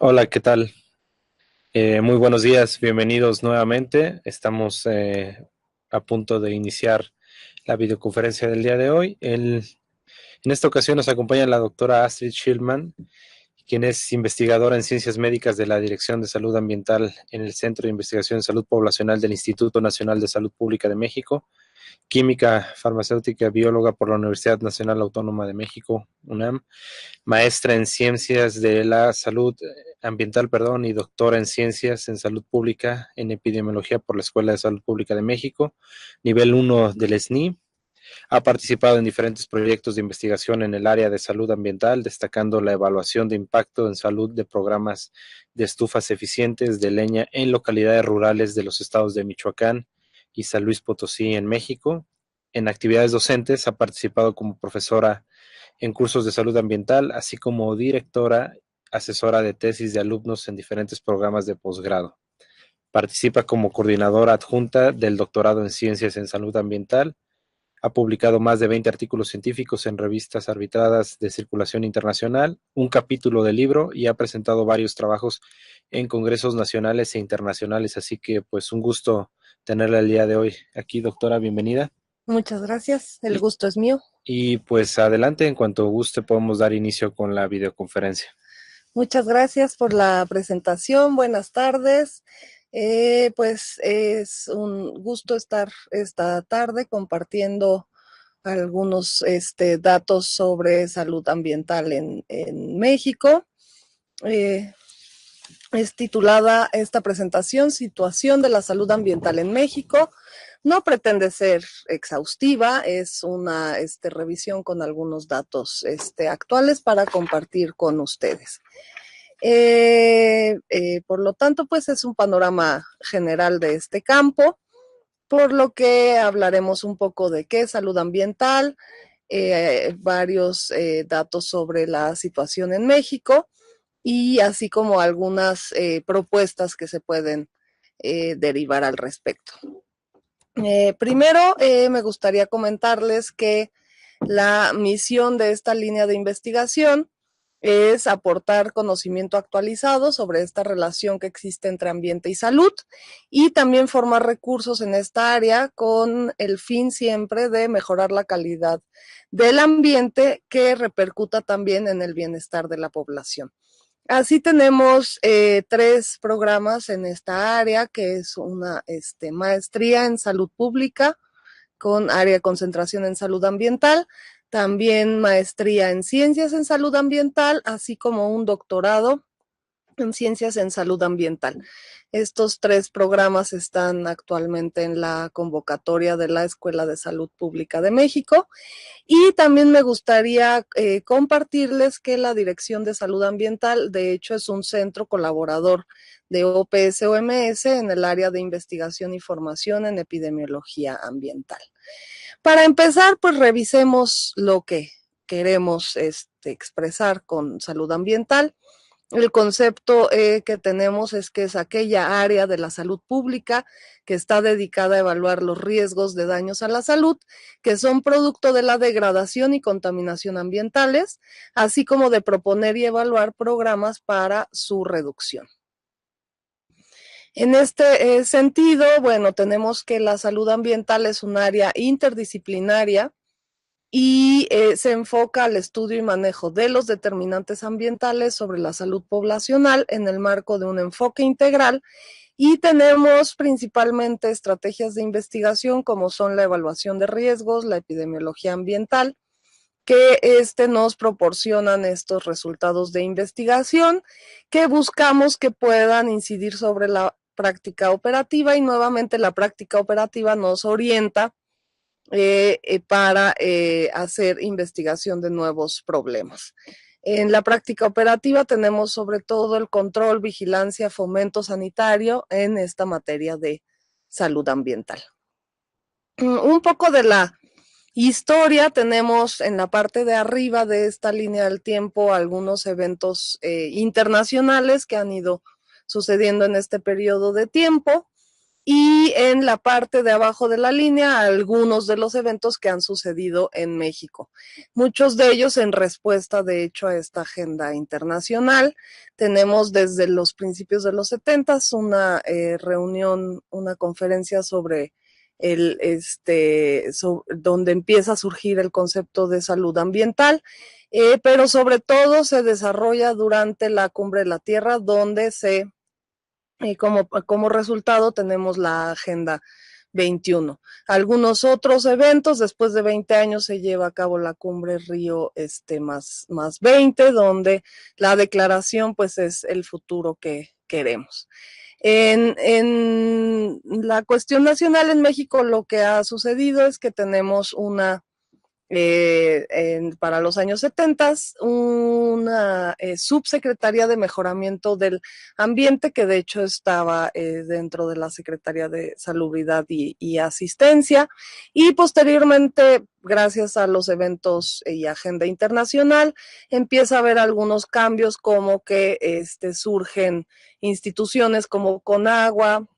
Hola, ¿qué tal? Muy buenos días, bienvenidos nuevamente. Estamos a punto de iniciar la videoconferencia del día de hoy. En esta ocasión nos acompaña la doctora Astrid Schildman, quien es investigadora en ciencias médicas de la Dirección de Salud Ambiental en el Centro de Investigación en Salud Poblacional del Instituto Nacional de Salud Pública de México, química farmacéutica bióloga por la Universidad Nacional Autónoma de México, UNAM, maestra en Ciencias de la Salud Ambiental, y doctora en Ciencias en Salud Pública en Epidemiología por la Escuela de Salud Pública de México, nivel 1 del SNI. Ha participado en diferentes proyectos de investigación en el área de salud ambiental, destacando la evaluación de impacto en salud de programas de estufas eficientes de leña en localidades rurales de los estados de Michoacán y San Luis Potosí en México. En actividades docentes ha participado como profesora en cursos de salud ambiental, así como directora asesora de tesis de alumnos en diferentes programas de posgrado. Participa como coordinadora adjunta del doctorado en Ciencias en Salud Ambiental. Ha publicado más de 20 artículos científicos en revistas arbitradas de circulación internacional, un capítulo de libro y ha presentado varios trabajos en congresos nacionales e internacionales. Así que pues un gusto tenerla el día de hoy aquí, doctora, bienvenida. Muchas gracias, el gusto es mío. Y pues adelante, en cuanto guste podemos dar inicio con la videoconferencia. Muchas gracias por la presentación, buenas tardes. Pues es un gusto estar esta tarde compartiendo algunos datos sobre salud ambiental en México. Es titulada esta presentación Situación de la salud ambiental en México. No pretende ser exhaustiva, es una revisión con algunos datos actuales para compartir con ustedes. Por lo tanto, pues es un panorama general de este campo, por lo que hablaremos un poco de qué es salud ambiental, varios datos sobre la situación en México y así como algunas propuestas que se pueden derivar al respecto. Primero, me gustaría comentarles que la misión de esta línea de investigación es aportar conocimiento actualizado sobre esta relación que existe entre ambiente y salud y también formar recursos en esta área con el fin siempre de mejorar la calidad del ambiente que repercuta también en el bienestar de la población. Así tenemos 3 programas en esta área, que es una maestría en salud pública con área de concentración en salud ambiental, también maestría en ciencias en salud ambiental, así como un doctorado en ciencias en salud ambiental. Estos 3 programas están actualmente en la convocatoria de la Escuela de Salud Pública de México. Y también me gustaría compartirles que la Dirección de Salud Ambiental, de hecho, es un centro colaborador de OPS-OMS en el área de investigación y formación en epidemiología ambiental. Para empezar, pues revisemos lo que queremos expresar con salud ambiental. El concepto que tenemos es que es aquella área de la salud pública que está dedicada a evaluar los riesgos de daños a la salud que son producto de la degradación y contaminación ambientales, así como de proponer y evaluar programas para su reducción. En este sentido, bueno, tenemos que la salud ambiental es un área interdisciplinaria y se enfoca al estudio y manejo de los determinantes ambientales sobre la salud poblacional en el marco de un enfoque integral y tenemos principalmente estrategias de investigación como son la evaluación de riesgos, la epidemiología ambiental, que nos proporcionan estos resultados de investigación que buscamos que puedan incidir sobre la práctica operativa y nuevamente la práctica operativa nos orienta para hacer investigación de nuevos problemas. En la práctica operativa tenemos sobre todo el control, vigilancia, fomento sanitario en esta materia de salud ambiental. Un poco de la historia, tenemos en la parte de arriba de esta línea del tiempo algunos eventos internacionales que han ido sucediendo en este periodo de tiempo. y en la parte de abajo de la línea algunos de los eventos que han sucedido en México. Muchos de ellos en respuesta, de hecho, a esta agenda internacional. Tenemos desde los principios de los 70 una reunión, una conferencia sobre donde empieza a surgir el concepto de salud ambiental, pero sobre todo se desarrolla durante la Cumbre de la Tierra, donde como resultado tenemos la Agenda 21. Algunos otros eventos, después de 20 años se lleva a cabo la Cumbre Río más 20, donde la declaración pues es el futuro que queremos. En la cuestión nacional en México lo que ha sucedido es que tenemos para los años 70 una subsecretaría de mejoramiento del ambiente que de hecho estaba dentro de la Secretaría de Salubridad y Asistencia, y posteriormente, gracias a los eventos y agenda internacional, empieza a haber algunos cambios, como que surgen instituciones como Conagua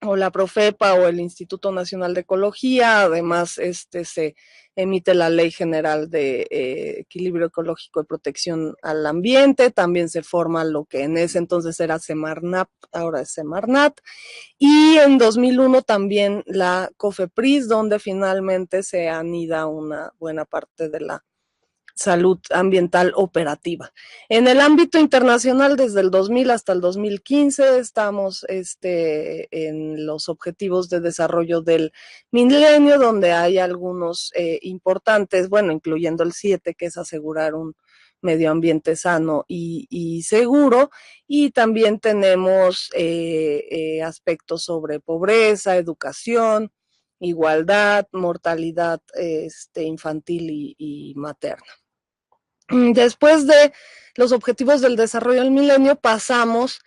o la Profepa o el Instituto Nacional de Ecología. Además se emite la Ley General de Equilibrio Ecológico y Protección al Ambiente. También se forma lo que en ese entonces era Semarnat, ahora es Semarnat, y en 2001 también la COFEPRIS, donde finalmente se anida una buena parte de la salud ambiental operativa. En el ámbito internacional, desde el 2000 hasta el 2015, estamos en los objetivos de desarrollo del milenio, donde hay algunos importantes, bueno, incluyendo el 7, que es asegurar un medio ambiente sano y seguro, y también tenemos aspectos sobre pobreza, educación, igualdad, mortalidad infantil y materna. Después de los objetivos del desarrollo del milenio, pasamos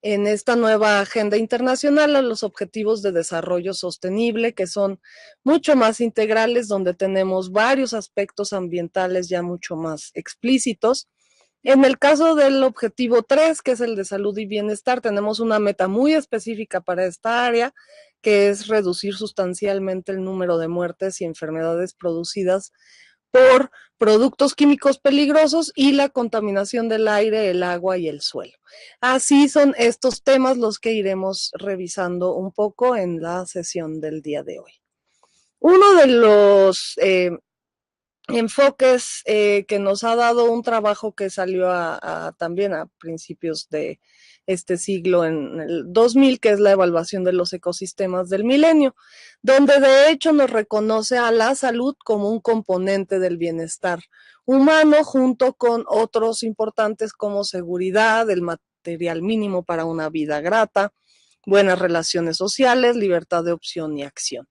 en esta nueva agenda internacional a los objetivos de desarrollo sostenible, que son mucho más integrales, donde tenemos varios aspectos ambientales ya mucho más explícitos. En el caso del objetivo 3, que es el de salud y bienestar, tenemos una meta muy específica para esta área, que es reducir sustancialmente el número de muertes y enfermedades producidas por productos químicos peligrosos y la contaminación del aire, el agua y el suelo. Así son estos temas los que iremos revisando un poco en la sesión del día de hoy. Uno de los enfoques que nos ha dado un trabajo que salió también a principios de este siglo, en el 2000, que es la evaluación de los ecosistemas del milenio, donde de hecho nos reconoce a la salud como un componente del bienestar humano, junto con otros importantes como seguridad, el material mínimo para una vida grata, buenas relaciones sociales, libertad de opción y acción.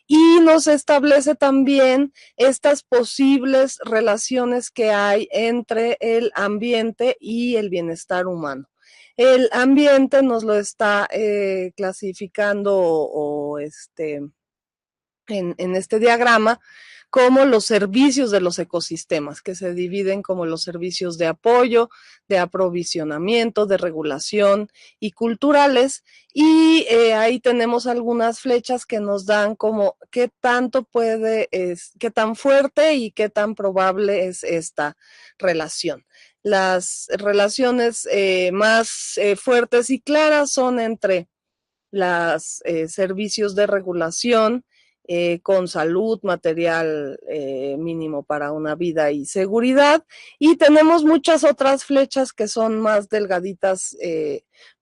Y nos establece también estas posibles relaciones que hay entre el ambiente y el bienestar humano. El ambiente nos lo está clasificando en este diagrama como los servicios de los ecosistemas, que se dividen como los servicios de apoyo, de aprovisionamiento, de regulación y culturales. Y ahí tenemos algunas flechas que nos dan como qué qué tan fuerte y qué tan probable es esta relación. Las relaciones más fuertes y claras son entre los servicios de regulación, con salud, material mínimo para una vida y seguridad. Y tenemos muchas otras flechas que son más delgaditas,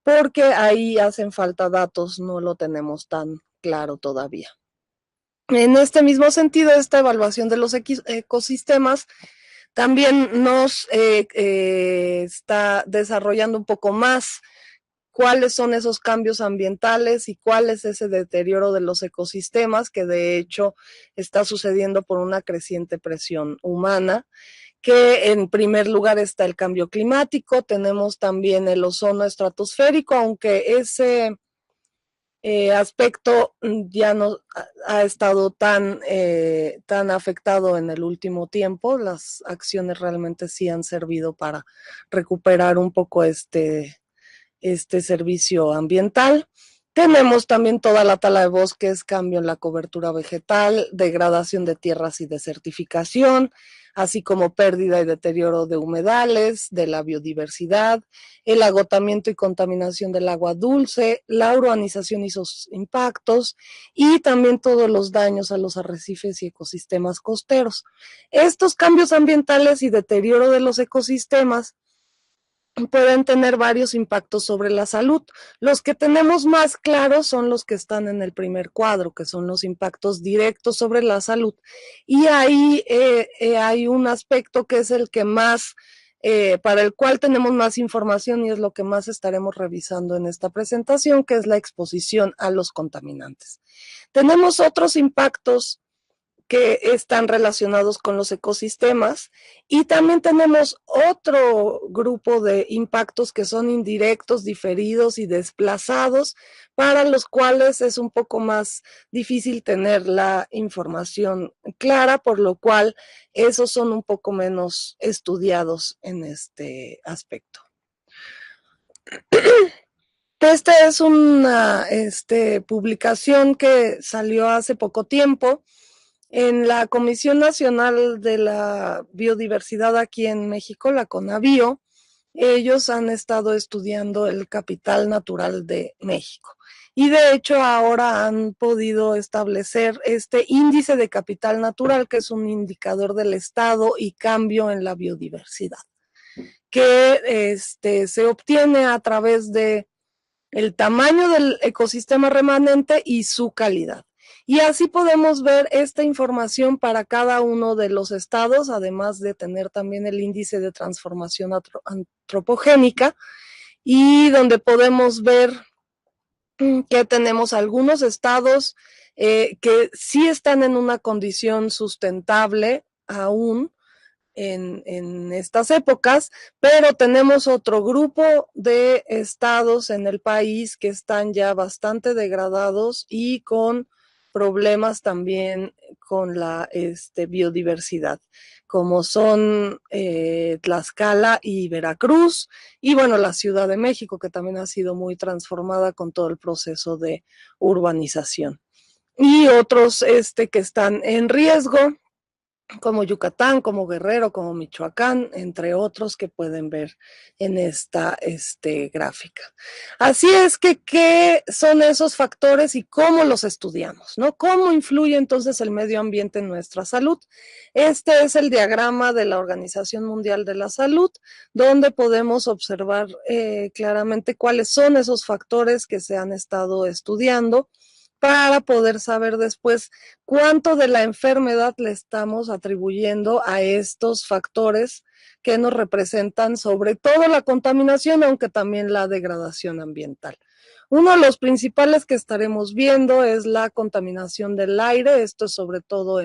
porque ahí hacen falta datos, no lo tenemos tan claro todavía. En este mismo sentido, esta evaluación de los ecosistemas también nos está desarrollando un poco más cuáles son esos cambios ambientales y cuál es ese deterioro de los ecosistemas, que de hecho está sucediendo por una creciente presión humana, que en primer lugar está el cambio climático. Tenemos también el ozono estratosférico, aunque ese aspecto ya no ha estado tan afectado en el último tiempo. Las acciones realmente sí han servido para recuperar un poco este servicio ambiental. Tenemos también toda la tala de bosques, cambio en la cobertura vegetal, degradación de tierras y desertificación, así como pérdida y deterioro de humedales, de la biodiversidad, el agotamiento y contaminación del agua dulce, la urbanización y sus impactos, y también todos los daños a los arrecifes y ecosistemas costeros. Estos cambios ambientales y deterioro de los ecosistemas pueden tener varios impactos sobre la salud. Los que tenemos más claros son los que están en el primer cuadro, que son los impactos directos sobre la salud. Y ahí hay un aspecto que es el que más, para el cual tenemos más información y es lo que más estaremos revisando en esta presentación, que es la exposición a los contaminantes. Tenemos otros impactos que están relacionados con los ecosistemas y también tenemos otro grupo de impactos que son indirectos, diferidos y desplazados, para los cuales es un poco más difícil tener la información clara, por lo cual esos son un poco menos estudiados en este aspecto. Esta es una publicación que salió hace poco tiempo en la Comisión Nacional de la Biodiversidad aquí en México, la CONABIO. Ellos han estado estudiando el capital natural de México. Y de hecho ahora han podido establecer este índice de capital natural, que es un indicador del estado y cambio en la biodiversidad, que se obtiene a través de el tamaño del ecosistema remanente y su calidad. Y así podemos ver esta información para cada uno de los estados, además de tener también el índice de transformación antropogénica, y donde podemos ver que tenemos algunos estados que sí están en una condición sustentable aún, en estas épocas, pero tenemos otro grupo de estados en el país que están ya bastante degradados y con problemas también con la biodiversidad, como son Tlaxcala y Veracruz, y bueno, la Ciudad de México, que también ha sido muy transformada con todo el proceso de urbanización. Y otros que están en riesgo, como Yucatán, como Guerrero, como Michoacán, entre otros que pueden ver en esta gráfica. Así es que, ¿qué son esos factores y cómo los estudiamos, ¿no? ¿Cómo influye entonces el medio ambiente en nuestra salud? Este es el diagrama de la Organización Mundial de la Salud, donde podemos observar claramente cuáles son esos factores que se han estado estudiando, para poder saber después cuánto de la enfermedad le estamos atribuyendo a estos factores que nos representan sobre todo la contaminación, aunque también la degradación ambiental. Uno de los principales que estaremos viendo es la contaminación del aire. Esto es sobre todo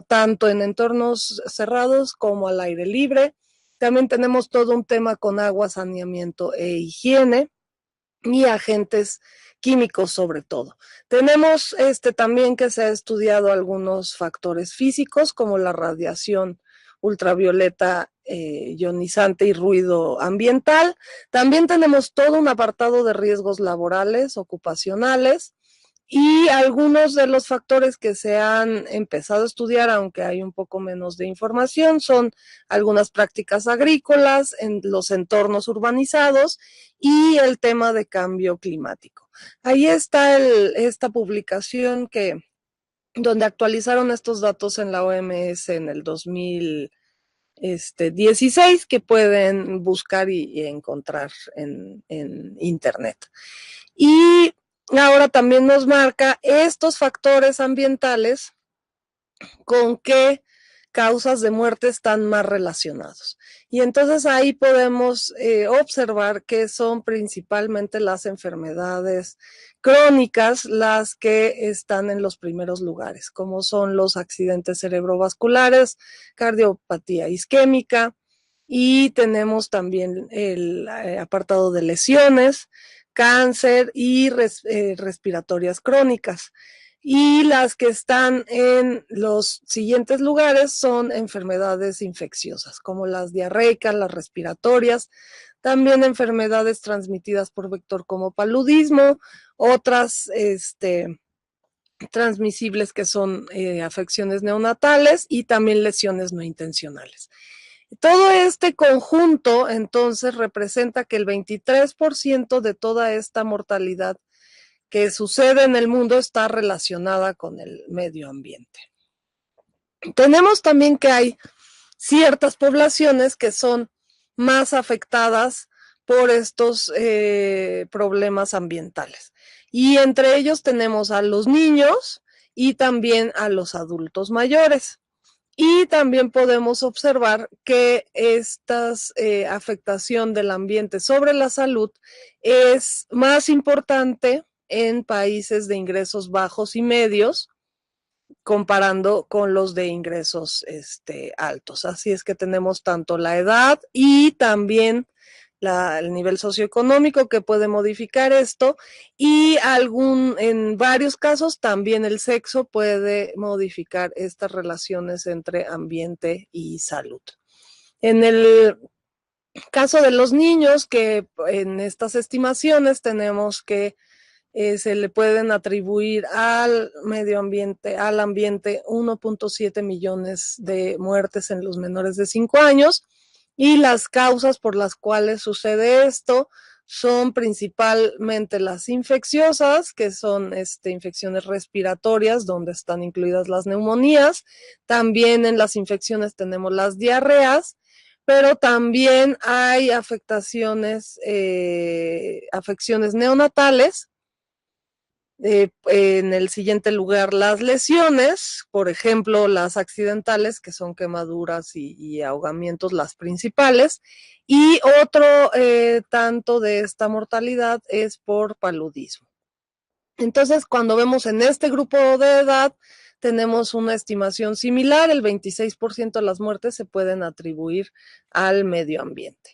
tanto en entornos cerrados como al aire libre. También tenemos todo un tema con agua, saneamiento e higiene y agentes químicos sobre todo. Tenemos también que se ha estudiado algunos factores físicos como la radiación ultravioleta ionizante y ruido ambiental. También tenemos todo un apartado de riesgos laborales, ocupacionales, y algunos de los factores que se han empezado a estudiar, aunque hay un poco menos de información, son algunas prácticas agrícolas en los entornos urbanizados y el tema de cambio climático. Ahí está esta publicación donde actualizaron estos datos en la OMS en el 2016, que pueden buscar y encontrar en internet. Y ahora también nos marca estos factores ambientales con qué causas de muerte están más relacionados. Y entonces ahí podemos observar que son principalmente las enfermedades crónicas las que están en los primeros lugares, como son los accidentes cerebrovasculares, cardiopatía isquémica, y tenemos también el apartado de lesiones, cáncer y respiratorias crónicas. Y las que están en los siguientes lugares son enfermedades infecciosas, como las diarreicas, las respiratorias, también enfermedades transmitidas por vector como paludismo, otras transmisibles que son afecciones neonatales y también lesiones no intencionales. Todo este conjunto entonces representa que el 23% de toda esta mortalidad que sucede en el mundo está relacionada con el medio ambiente. Tenemos también que hay ciertas poblaciones que son más afectadas por estos problemas ambientales. Y entre ellos tenemos a los niños y también a los adultos mayores. Y también podemos observar que esta afectación del ambiente sobre la salud es más importante en países de ingresos bajos y medios, comparando con los de ingresos altos. Así es que tenemos tanto la edad y también el nivel socioeconómico que puede modificar esto, y en varios casos también el sexo puede modificar estas relaciones entre ambiente y salud. En el caso de los niños, que en estas estimaciones tenemos que se le pueden atribuir al medio ambiente, al ambiente, 1.7 millones de muertes en los menores de 5 años, y las causas por las cuales sucede esto son principalmente las infecciosas, que son infecciones respiratorias, donde están incluidas las neumonías. También en las infecciones tenemos las diarreas, pero también hay afecciones neonatales. En el siguiente lugar, las lesiones, por ejemplo, las accidentales, que son quemaduras y ahogamientos las principales, y otro tanto de esta mortalidad es por paludismo. Entonces, cuando vemos en este grupo de edad, tenemos una estimación similar, el 26% de las muertes se pueden atribuir al medio ambiente.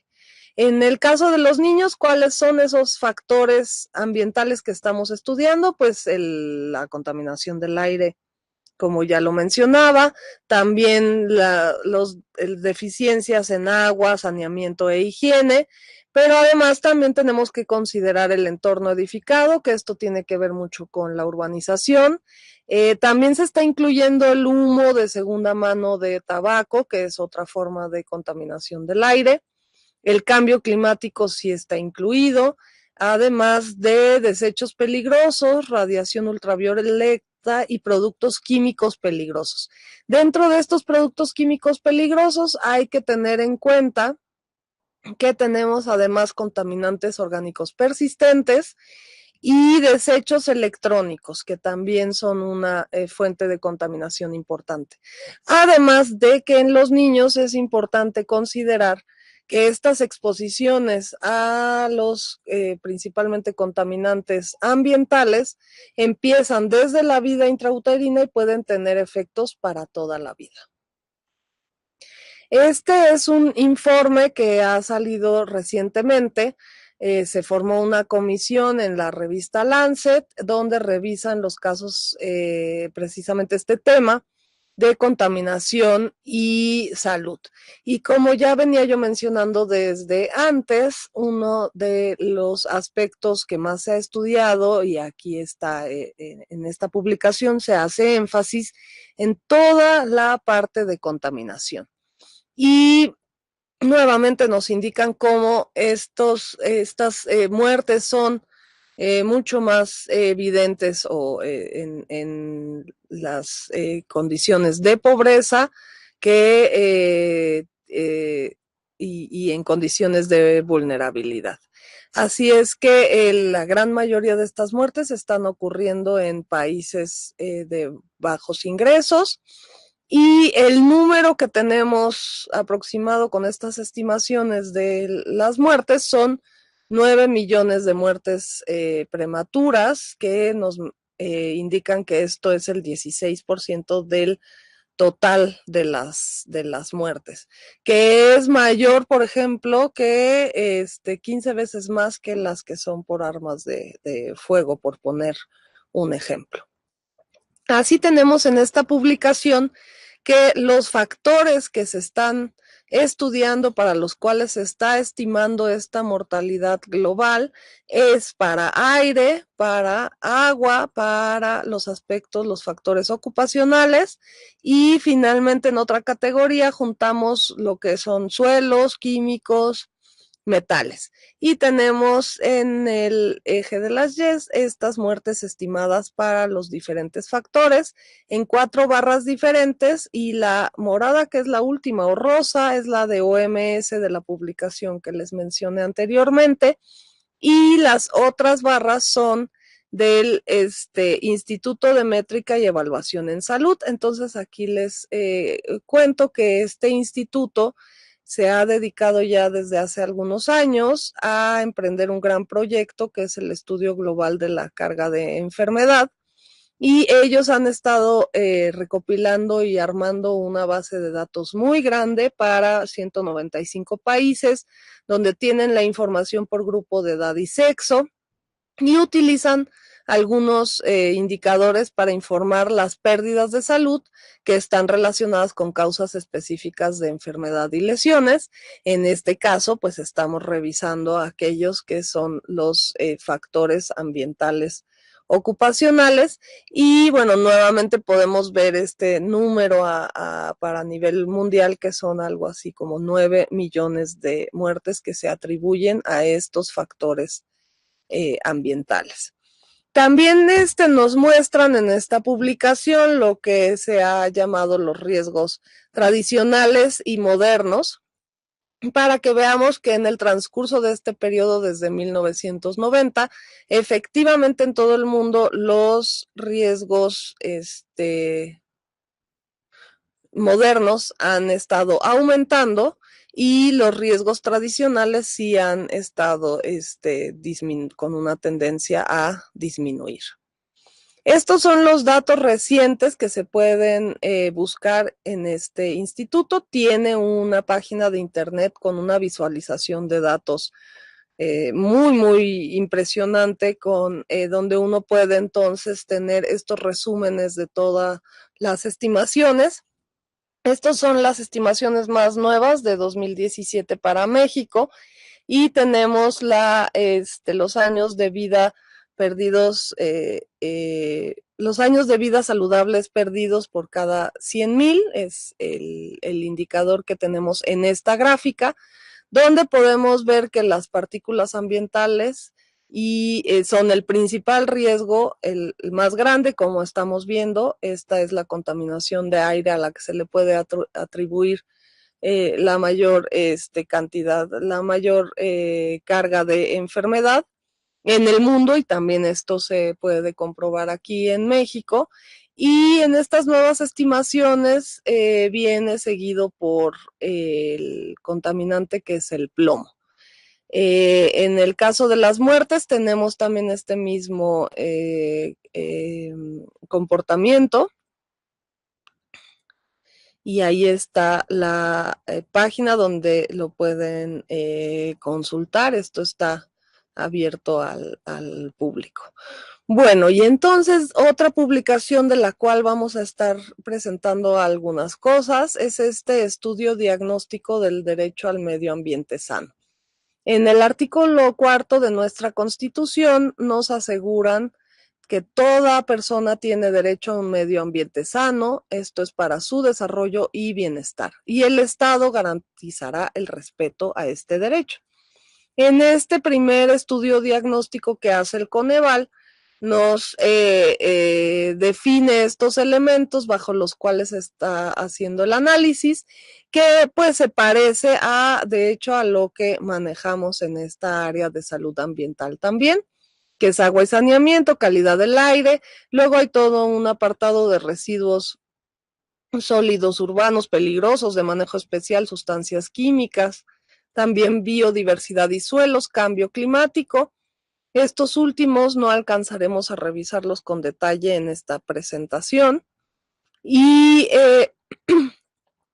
En el caso de los niños, ¿cuáles son esos factores ambientales que estamos estudiando? Pues la contaminación del aire, como ya lo mencionaba, también deficiencias en agua, saneamiento e higiene, pero además también tenemos que considerar el entorno edificado, que esto tiene que ver mucho con la urbanización. También se está incluyendo el humo de segunda mano de tabaco, que es otra forma de contaminación del aire. El cambio climático sí está incluido, además de desechos peligrosos, radiación ultravioleta y productos químicos peligrosos. Dentro de estos productos químicos peligrosos hay que tener en cuenta que tenemos además contaminantes orgánicos persistentes y desechos electrónicos, que también son una fuente de contaminación importante. Además de que en los niños es importante considerar que estas exposiciones a los principalmente contaminantes ambientales empiezan desde la vida intrauterina y pueden tener efectos para toda la vida. Este es un informe que ha salido recientemente. Se formó una comisión en la revista Lancet, donde revisan los casos, precisamente este tema de contaminación y salud. Y como ya venía yo mencionando desde antes, uno de los aspectos que más se ha estudiado, y aquí está en esta publicación, se hace énfasis en toda la parte de contaminación. Y nuevamente nos indican cómo estas muertes son mucho más evidentes en las condiciones de pobreza y en condiciones de vulnerabilidad. Así es que la gran mayoría de estas muertes están ocurriendo en países de bajos ingresos. Y el número que tenemos aproximado con estas estimaciones de las muertes son 9 millones de muertes prematuras, que nos indican que esto es el 16% del total de las muertes, que es mayor, por ejemplo, que 15 veces más que las que son por armas de fuego, por poner un ejemplo. Así tenemos en esta publicación que los factores que se están estudiando, para los cuales se está estimando esta mortalidad global, es para aire, para agua, para los aspectos, los factores ocupacionales, y finalmente en otra categoría juntamos lo que son suelos, químicos, metales. Y tenemos en el eje de las YES estas muertes estimadas para los diferentes factores en 4 barras diferentes, y la morada, que es la última, o rosa, es la de OMS, de la publicación que les mencioné anteriormente, y las otras barras son del Instituto de Métrica y Evaluación en Salud. Entonces aquí les cuento que este instituto se ha dedicado ya desde hace algunos años a emprender un gran proyecto que es el estudio global de la carga de enfermedad, y ellos han estado recopilando y armando una base de datos muy grande para 195 países, donde tienen la información por grupo de edad y sexo, y utilizan algunos indicadores para informar las pérdidas de salud que están relacionadas con causas específicas de enfermedad y lesiones. En este caso, pues estamos revisando aquellos que son los factores ambientales ocupacionales, y bueno, nuevamente podemos ver este número para nivel mundial, que son algo así como 9 millones de muertes que se atribuyen a estos factores ambientales. También nos muestran en esta publicación lo que se ha llamado los riesgos tradicionales y modernos, para que veamos que en el transcurso de este periodo, desde 1990, efectivamente en todo el mundo los riesgos modernos han estado aumentando, y los riesgos tradicionales sí han estado con una tendencia a disminuir. Estos son los datos recientes que se pueden buscar en este instituto. Tiene una página de internet con una visualización de datos muy impresionante, donde uno puede entonces tener estos resúmenes de todas las estimaciones. Estas son las estimaciones más nuevas de 2017 para México, y tenemos los años de vida perdidos, los años de vida saludables perdidos por cada 100,000, es el indicador que tenemos en esta gráfica, donde podemos ver que las partículas ambientales son el principal riesgo, el más grande, como estamos viendo. Esta es la contaminación de aire, a la que se le puede atribuir la mayor cantidad, la mayor carga de enfermedad en el mundo, y también esto se puede comprobar aquí en México. Y en estas nuevas estimaciones viene seguido por el contaminante, que es el plomo. En el caso de las muertes tenemos también este mismo comportamiento, y ahí está la página donde lo pueden consultar. Esto está abierto al público. Bueno, y entonces otra publicación de la cual vamos a estar presentando algunas cosas es este estudio diagnóstico del derecho al medio ambiente sano. En el artículo 4 de nuestra Constitución nos aseguran que toda persona tiene derecho a un medio ambiente sano. Esto es para su desarrollo y bienestar, y el Estado garantizará el respeto a este derecho. En este primer estudio diagnóstico que hace el Coneval, nos define estos elementos bajo los cuales está haciendo el análisis, que pues se parece de hecho, a lo que manejamos en esta área de salud ambiental también, que es agua y saneamiento, calidad del aire. Luego hay todo un apartado de residuos sólidos urbanos peligrosos de manejo especial, sustancias químicas, también biodiversidad y suelos, cambio climático. Estos últimos no alcanzaremos a revisarlos con detalle en esta presentación. Y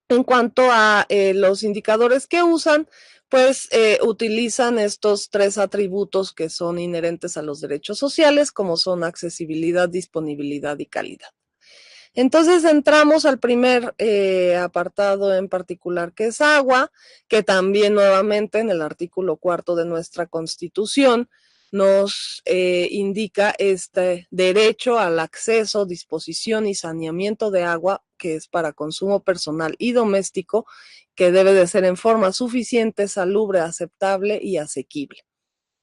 en cuanto a los indicadores que usan, pues utilizan estos 3 atributos que son inherentes a los derechos sociales, como son accesibilidad, disponibilidad y calidad. Entonces entramos al primer apartado en particular, que es agua, que también nuevamente en el artículo 4 de nuestra Constitución nos indica este derecho al acceso, disposición y saneamiento de agua, que es para consumo personal y doméstico, que debe de ser en forma suficiente, salubre, aceptable y asequible.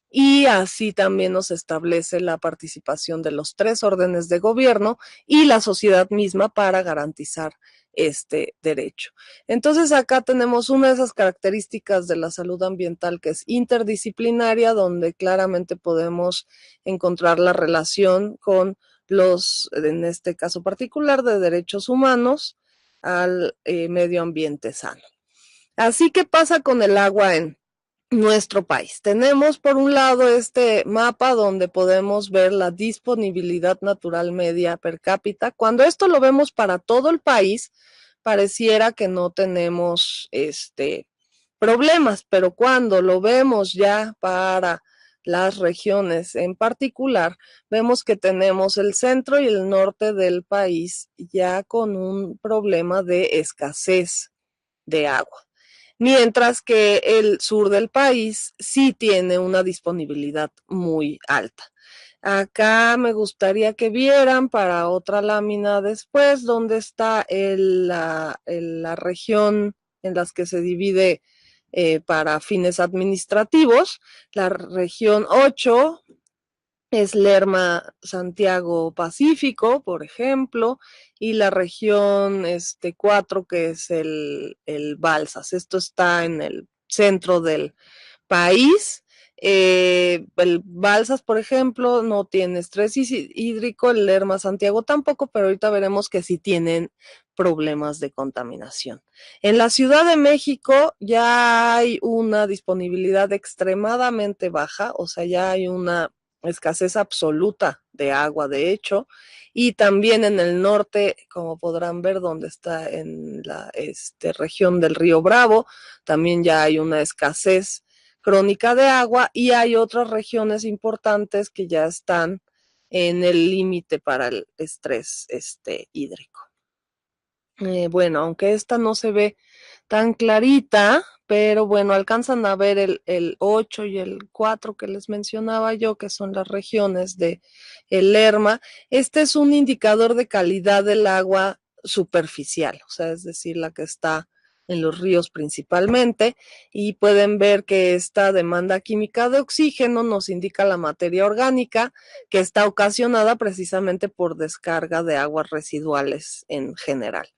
Y así también nos establece la participación de los 3 órdenes de gobierno y la sociedad misma para garantizar este derecho. Entonces acá tenemos una de esas características de la salud ambiental que es interdisciplinaria, donde claramente podemos encontrar la relación con los, en este caso particular, de derechos humanos al medio ambiente sano. Así que pasa con el agua en nuestro país. Tenemos por un lado este mapa donde podemos ver la disponibilidad natural media per cápita. Cuando esto lo vemos para todo el país, pareciera que no tenemos problemas, pero cuando lo vemos ya para las regiones en particular, vemos que tenemos el centro y el norte del país ya con un problema de escasez de agua, mientras que el sur del país sí tiene una disponibilidad muy alta. Acá me gustaría que vieran para otra lámina después dónde está la región en las que se divide para fines administrativos. La región 8 es Lerma Santiago Pacífico, por ejemplo, y la región 4, que es el Balsas. Esto está en el centro del país. El Balsas, por ejemplo, no tiene estrés hídrico, el Lerma Santiago tampoco, pero ahorita veremos que sí tienen problemas de contaminación. En la Ciudad de México ya hay una disponibilidad extremadamente baja, o sea, ya hay una escasez absoluta de agua, de hecho, y también en el norte, como podrán ver, donde está en la región del Río Bravo, también ya hay una escasez crónica de agua y hay otras regiones importantes que ya están en el límite para el estrés hídrico. Bueno, aunque esta no se ve tan clarita, pero bueno, alcanzan a ver el 8 y el 4 que les mencionaba yo, que son las regiones de el Lerma. Este es un indicador de calidad del agua superficial, o sea, es decir, la que está en los ríos principalmente, y pueden ver que esta demanda química de oxígeno nos indica la materia orgánica que está ocasionada precisamente por descarga de aguas residuales en general.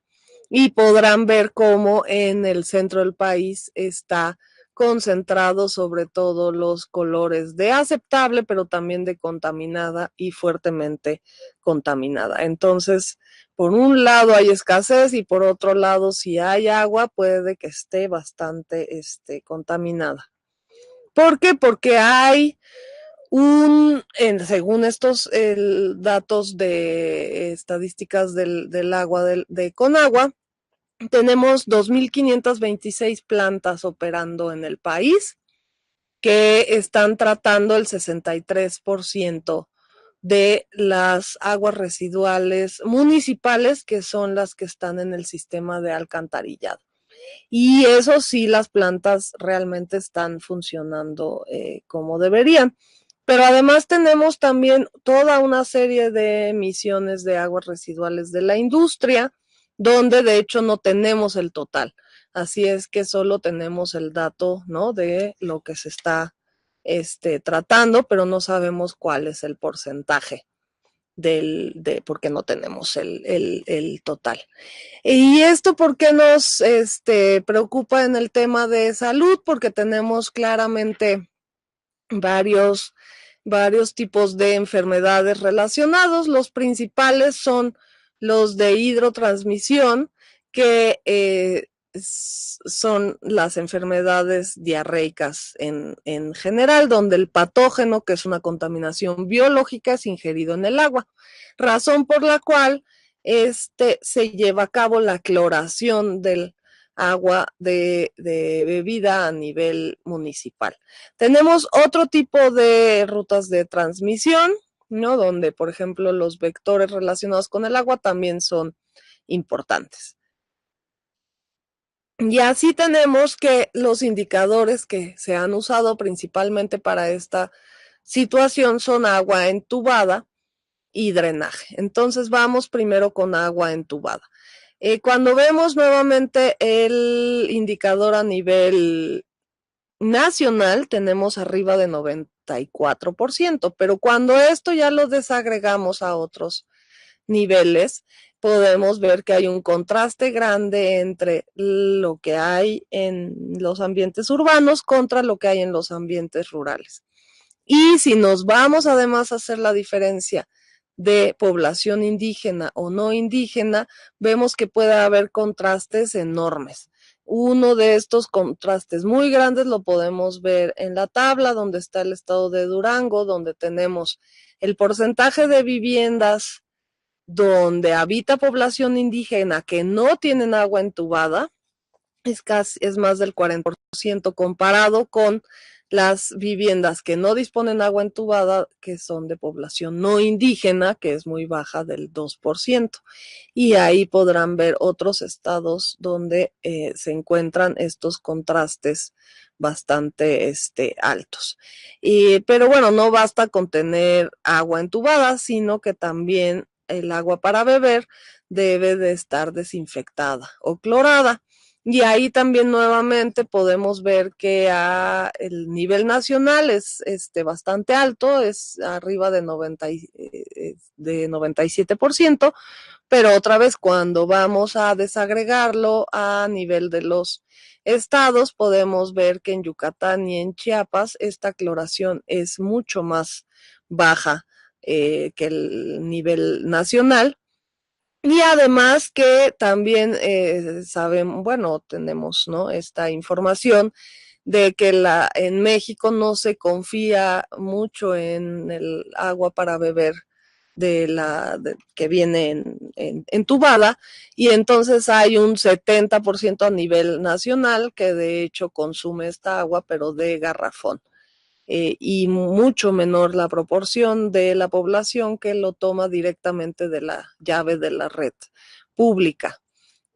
Y podrán ver cómo en el centro del país está concentrado sobre todo los colores de aceptable, pero también de contaminada y fuertemente contaminada. Entonces, por un lado hay escasez y por otro lado, si hay agua, puede que esté bastante contaminada. ¿Por qué? Porque hay según estos datos de estadísticas del agua de Conagua, tenemos 2.526 plantas operando en el país que están tratando el 63% de las aguas residuales municipales, que son las que están en el sistema de alcantarillado. Y eso sí, las plantas realmente están funcionando como deberían. Pero además tenemos también toda una serie de emisiones de aguas residuales de la industria, donde de hecho no tenemos el total. Así es que solo tenemos el dato, ¿no?, de lo que se está tratando, pero no sabemos cuál es el porcentaje porque no tenemos el total. ¿Y esto por qué nos preocupa en el tema de salud? Porque tenemos claramente varios tipos de enfermedades relacionados. Los principales son los de hidrotransmisión, que son las enfermedades diarreicas en general, donde el patógeno, que es una contaminación biológica, es ingerido en el agua, razón por la cual se lleva a cabo la cloración del agua de bebida a nivel municipal. Tenemos otro tipo de rutas de transmisión, ¿no? Donde, por ejemplo, los vectores relacionados con el agua también son importantes. Y así tenemos que los indicadores que se han usado principalmente para esta situación son agua entubada y drenaje. Entonces vamos primero con agua entubada. Cuando vemos nuevamente el indicador a nivel nacional, tenemos arriba de 94%, pero cuando esto ya lo desagregamos a otros niveles, podemos ver que hay un contraste grande entre lo que hay en los ambientes urbanos contra lo que hay en los ambientes rurales. Y si nos vamos además a hacer la diferencia de población indígena o no indígena, vemos que puede haber contrastes enormes. Uno de estos contrastes muy grandes lo podemos ver en la tabla donde está el estado de Durango, donde tenemos el porcentaje de viviendas donde habita población indígena que no tienen agua entubada, es más del 40% comparado con las viviendas que no disponen agua entubada, que son de población no indígena, que es muy baja del 2%. Y ahí podrán ver otros estados donde se encuentran estos contrastes bastante altos. Pero bueno, no basta con tener agua entubada, sino que también el agua para beber debe de estar desinfectada o clorada. Y ahí también nuevamente podemos ver que el nivel nacional es bastante alto, es arriba de 97%, pero otra vez cuando vamos a desagregarlo a nivel de los estados, podemos ver que en Yucatán y en Chiapas esta cloración es mucho más baja que el nivel nacional. Y además que también saben, bueno, tenemos, ¿no?, esta información de que en México no se confía mucho en el agua para beber que viene entubada, y entonces hay un 70% a nivel nacional que de hecho consume esta agua, pero de garrafón. Y mucho menor la proporción de la población que lo toma directamente de la llave de la red pública.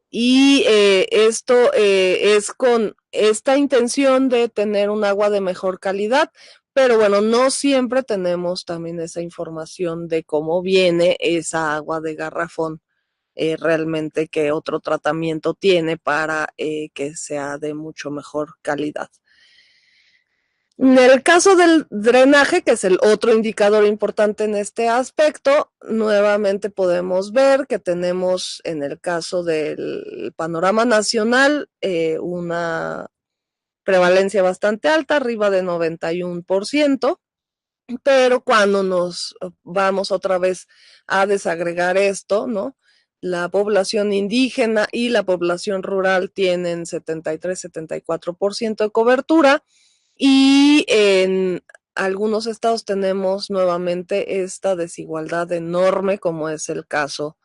Y esto es con esta intención de tener un agua de mejor calidad, pero bueno, no siempre tenemos también esa información de cómo viene esa agua de garrafón, realmente qué otro tratamiento tiene para que sea de mucho mejor calidad. En el caso del drenaje, que es el otro indicador importante en este aspecto, nuevamente podemos ver que tenemos en el caso del panorama nacional una prevalencia bastante alta, arriba de 91%, pero cuando nos vamos otra vez a desagregar esto, ¿no?, la población indígena y la población rural tienen 73-74% de cobertura, y en algunos estados tenemos nuevamente esta desigualdad enorme, como es el caso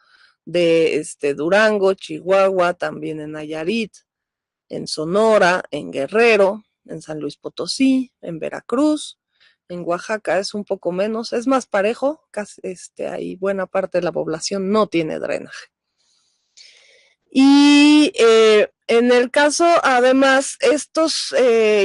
de Durango, Chihuahua, también en Nayarit, en Sonora, en Guerrero, en San Luis Potosí, en Veracruz, en Oaxaca es un poco menos, es más parejo, casi, ahí buena parte de la población no tiene drenaje. Y en el caso, además, estos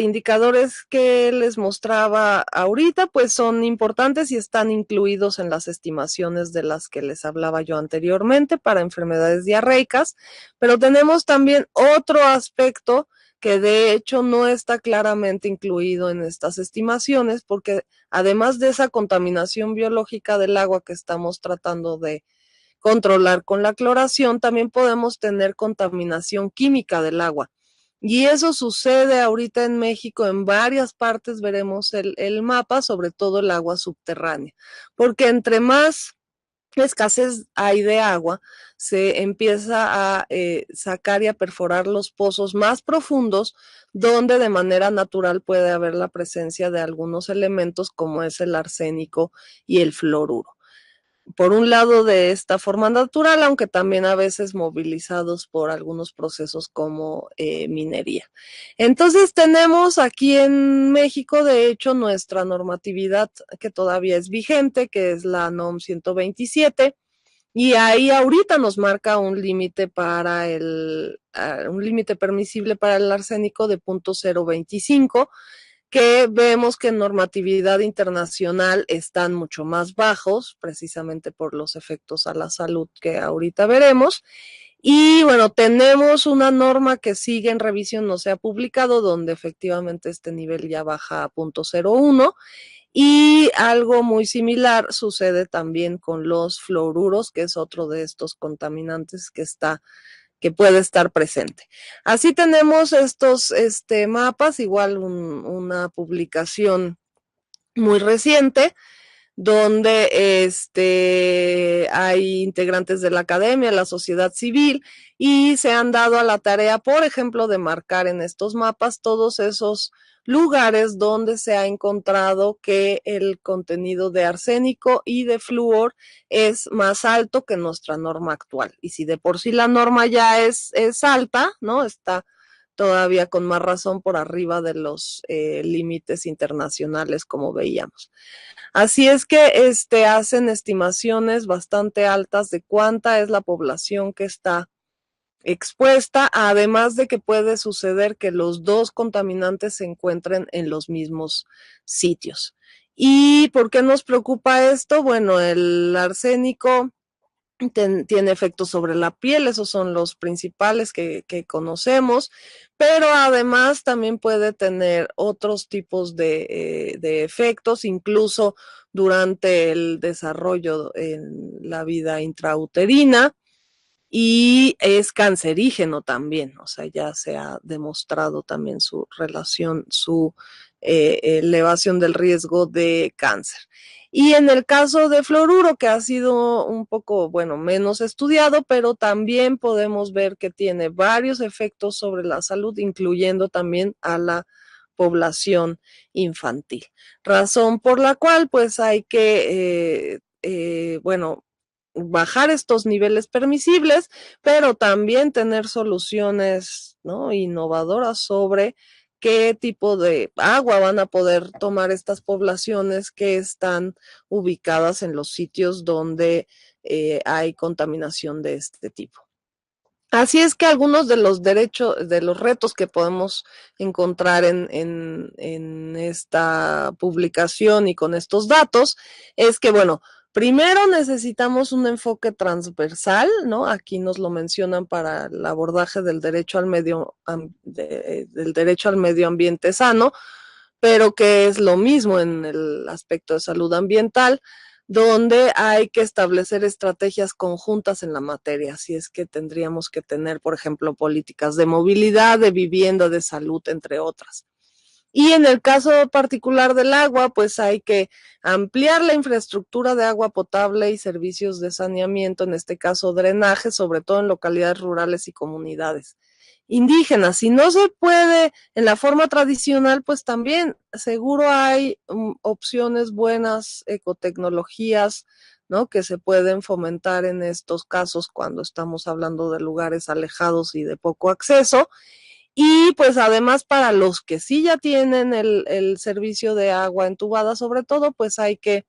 indicadores que les mostraba ahorita, pues son importantes y están incluidos en las estimaciones de las que les hablaba yo anteriormente para enfermedades diarreicas, pero tenemos también otro aspecto que de hecho no está claramente incluido en estas estimaciones, porque además de esa contaminación biológica del agua que estamos tratando de controlar con la cloración, también podemos tener contaminación química del agua. Y eso sucede ahorita en México, en varias partes veremos el mapa, sobre todo el agua subterránea, porque entre más escasez hay de agua, se empieza a sacar y a perforar los pozos más profundos, donde de manera natural puede haber la presencia de algunos elementos como es el arsénico y el fluoruro. por un lado de esta forma natural, aunque también a veces movilizados por algunos procesos como minería. Entonces tenemos aquí en México, de hecho, nuestra normatividad que todavía es vigente, que es la NOM 127, y ahí ahorita nos marca un límite para un límite permisible para el arsénico de 0.025, que vemos que en normatividad internacional están mucho más bajos, precisamente por los efectos a la salud que ahorita veremos. Y bueno, tenemos una norma que sigue en revisión, no se ha publicado, donde efectivamente este nivel ya baja a 0.01. Y algo muy similar sucede también con los fluoruros, que es otro de estos contaminantes que puede estar presente. Así tenemos estos mapas, igual una publicación muy reciente, donde hay integrantes de la academia, la sociedad civil, y se han dado a la tarea, por ejemplo, de marcar en estos mapas todos esos lugares donde se ha encontrado que el contenido de arsénico y de flúor es más alto que nuestra norma actual. Y si de por sí la norma ya es alta, ¿no? Está todavía con más razón por arriba de los límites internacionales, como veíamos. Así es que hacen estimaciones bastante altas de cuánta es la población que está expuesta, además de que puede suceder que los dos contaminantes se encuentren en los mismos sitios. ¿Y por qué nos preocupa esto? Bueno, el arsénico tiene efectos sobre la piel, esos son los principales que conocemos, pero además también puede tener otros tipos de efectos, incluso durante el desarrollo en la vida intrauterina, y es cancerígeno también, o sea, ya se ha demostrado también su relación, su elevación del riesgo de cáncer. Y en el caso de fluoruro, que ha sido un poco, bueno, menos estudiado, pero también podemos ver que tiene varios efectos sobre la salud, incluyendo también a la población infantil. Razón por la cual, pues, hay que, bueno, bajar estos niveles permisibles, pero también tener soluciones, ¿no?, innovadoras sobre qué tipo de agua van a poder tomar estas poblaciones que están ubicadas en los sitios donde hay contaminación de este tipo. Así es que algunos de los derechos, de los retos que podemos encontrar en esta publicación y con estos datos, es que, bueno, primero necesitamos un enfoque transversal, ¿no? Aquí nos lo mencionan para el abordaje del derecho del derecho al medio ambiente sano, pero que es lo mismo en el aspecto de salud ambiental, donde hay que establecer estrategias conjuntas en la materia. Así es que tendríamos que tener, por ejemplo, políticas de movilidad, de vivienda, de salud, entre otras. Y en el caso particular del agua, pues hay que ampliar la infraestructura de agua potable y servicios de saneamiento, en este caso drenaje, sobre todo en localidades rurales y comunidades indígenas. Si no se puede en la forma tradicional, pues también seguro hay opciones buenas, ecotecnologías, ¿no?, que se pueden fomentar en estos casos cuando estamos hablando de lugares alejados y de poco acceso. Y pues además para los que sí ya tienen el servicio de agua entubada, sobre todo, pues hay que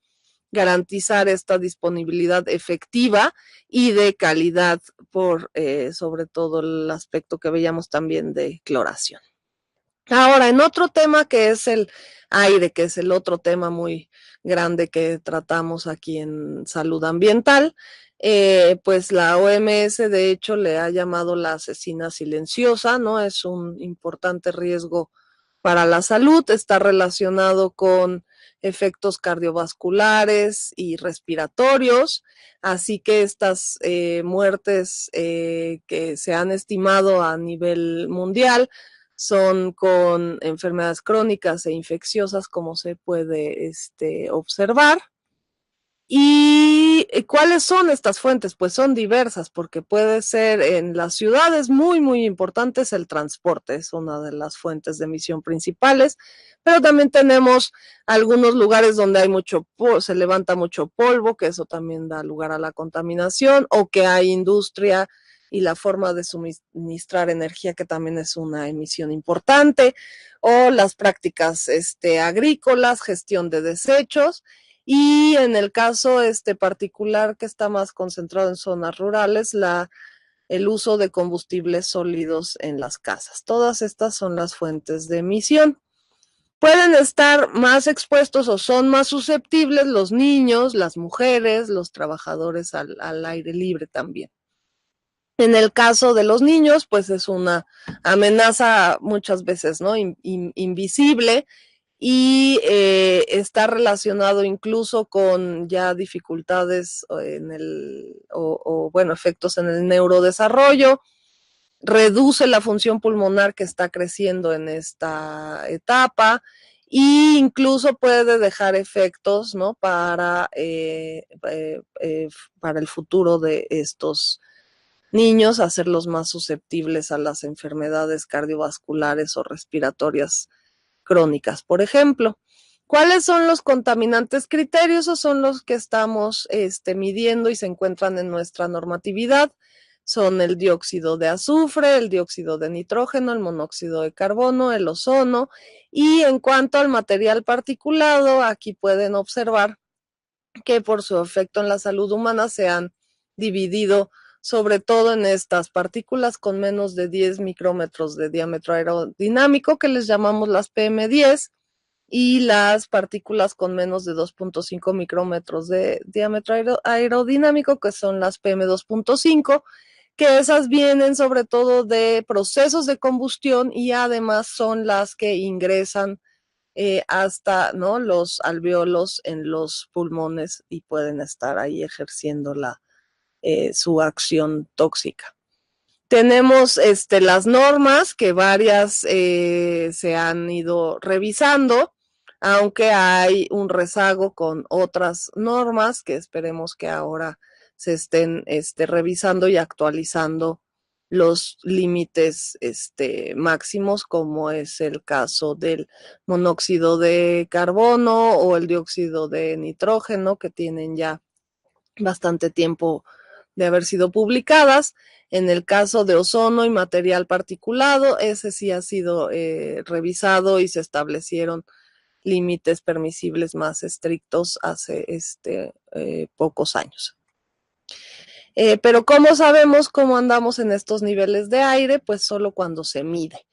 garantizar esta disponibilidad efectiva y de calidad por sobre todo el aspecto que veíamos también de cloración. Ahora, en otro tema que es el aire, que es el otro tema muy grande que tratamos aquí en salud ambiental, pues la OMS de hecho le ha llamado la asesina silenciosa, ¿no? Es un importante riesgo para la salud, está relacionado con efectos cardiovasculares y respiratorios, así que estas muertes que se han estimado a nivel mundial son con enfermedades crónicas e infecciosas, como se puede observar. ¿Y cuáles son estas fuentes? Pues son diversas, porque puede ser en las ciudades muy, muy importantes el transporte, es una de las fuentes de emisión principales, pero también tenemos algunos lugares donde hay se levanta mucho polvo, que eso también da lugar a la contaminación, o que hay industria y la forma de suministrar energía, que también es una emisión importante, o las prácticas agrícolas, gestión de desechos. Y en el caso particular que está más concentrado en zonas rurales, el uso de combustibles sólidos en las casas. Todas estas son las fuentes de emisión. Pueden estar más expuestos o son más susceptibles los niños, las mujeres, los trabajadores al aire libre también. En el caso de los niños, pues es una amenaza muchas veces, ¿no? Invisible, y está relacionado incluso con ya dificultades bueno, efectos en el neurodesarrollo, reduce la función pulmonar que está creciendo en esta etapa, e incluso puede dejar efectos, ¿no? Para el futuro de estos niños, hacerlos más susceptibles a las enfermedades cardiovasculares o respiratorias crónicas, por ejemplo. ¿Cuáles son los contaminantes criterios? Son los que estamos midiendo y se encuentran en nuestra normatividad. Son el dióxido de azufre, el dióxido de nitrógeno, el monóxido de carbono, el ozono. Y en cuanto al material particulado, aquí pueden observar que por su efecto en la salud humana se han dividido sobre todo en estas partículas con menos de 10 micrómetros de diámetro aerodinámico, que les llamamos las PM10, y las partículas con menos de 2.5 micrómetros de diámetro aerodinámico, que son las PM2.5, que esas vienen sobre todo de procesos de combustión y además son las que ingresan hasta, ¿no?, los alvéolos en los pulmones y pueden estar ahí ejerciendo su acción tóxica. Tenemos las normas, que varias se han ido revisando, aunque hay un rezago con otras normas que esperemos que ahora se estén revisando y actualizando los límites máximos, como es el caso del monóxido de carbono o el dióxido de nitrógeno, que tienen ya bastante tiempo de haber sido publicadas. En el caso de ozono y material particulado, ese sí ha sido revisado y se establecieron límites permisibles más estrictos hace pocos años. Pero ¿cómo sabemos cómo andamos en estos niveles de aire? Pues solo cuando se mide.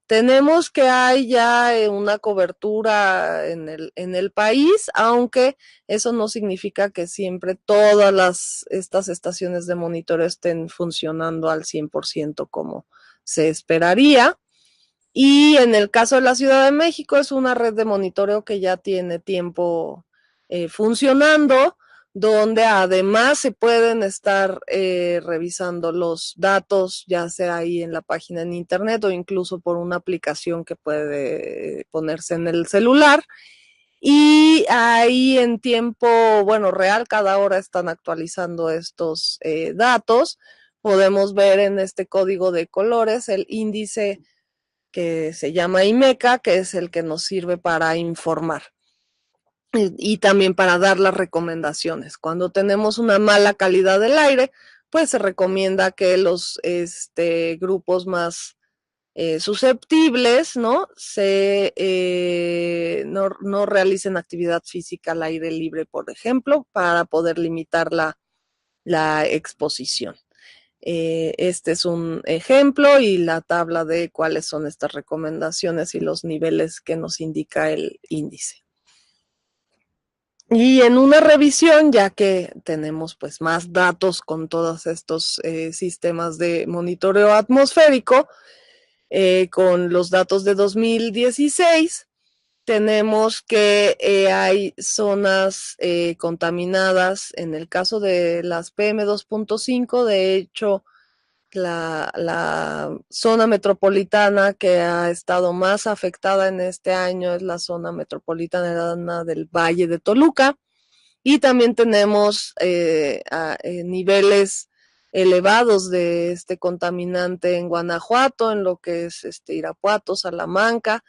Tenemos que hay ya una cobertura en el país, aunque eso no significa que siempre todas estas estaciones de monitoreo estén funcionando al 100% como se esperaría. Y en el caso de la Ciudad de México es una red de monitoreo que ya tiene tiempo funcionando, donde además se pueden estar revisando los datos, ya sea ahí en la página en internet o incluso por una aplicación que puede ponerse en el celular. Y ahí en tiempo, bueno, real, cada hora están actualizando estos datos. Podemos ver en este código de colores el índice que se llama IMECA, que es el que nos sirve para informar y también para dar las recomendaciones. Cuando tenemos una mala calidad del aire, pues se recomienda que los grupos más susceptibles, ¿no? No realicen actividad física al aire libre, por ejemplo, para poder limitar la exposición. Este es un ejemplo y la tabla de cuáles son estas recomendaciones y los niveles que nos indica el índice. Y en una revisión, ya que tenemos pues más datos con todos estos sistemas de monitoreo atmosférico, con los datos de 2016, tenemos que hay zonas contaminadas. En el caso de las PM2.5, de hecho, la zona metropolitana que ha estado más afectada en este año es la zona metropolitana del Valle de Toluca, y también tenemos niveles elevados de este contaminante en Guanajuato, en lo que es Irapuato, Salamanca.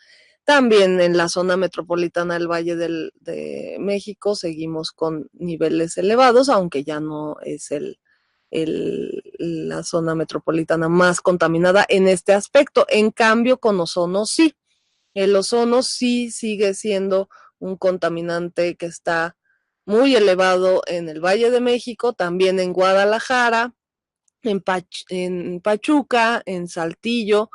También en la zona metropolitana del Valle de México seguimos con niveles elevados, aunque ya no es la zona metropolitana más contaminada en este aspecto. En cambio, con ozono sí. El ozono sí sigue siendo un contaminante que está muy elevado en el Valle de México, también en Guadalajara, en Pachuca, en Saltillo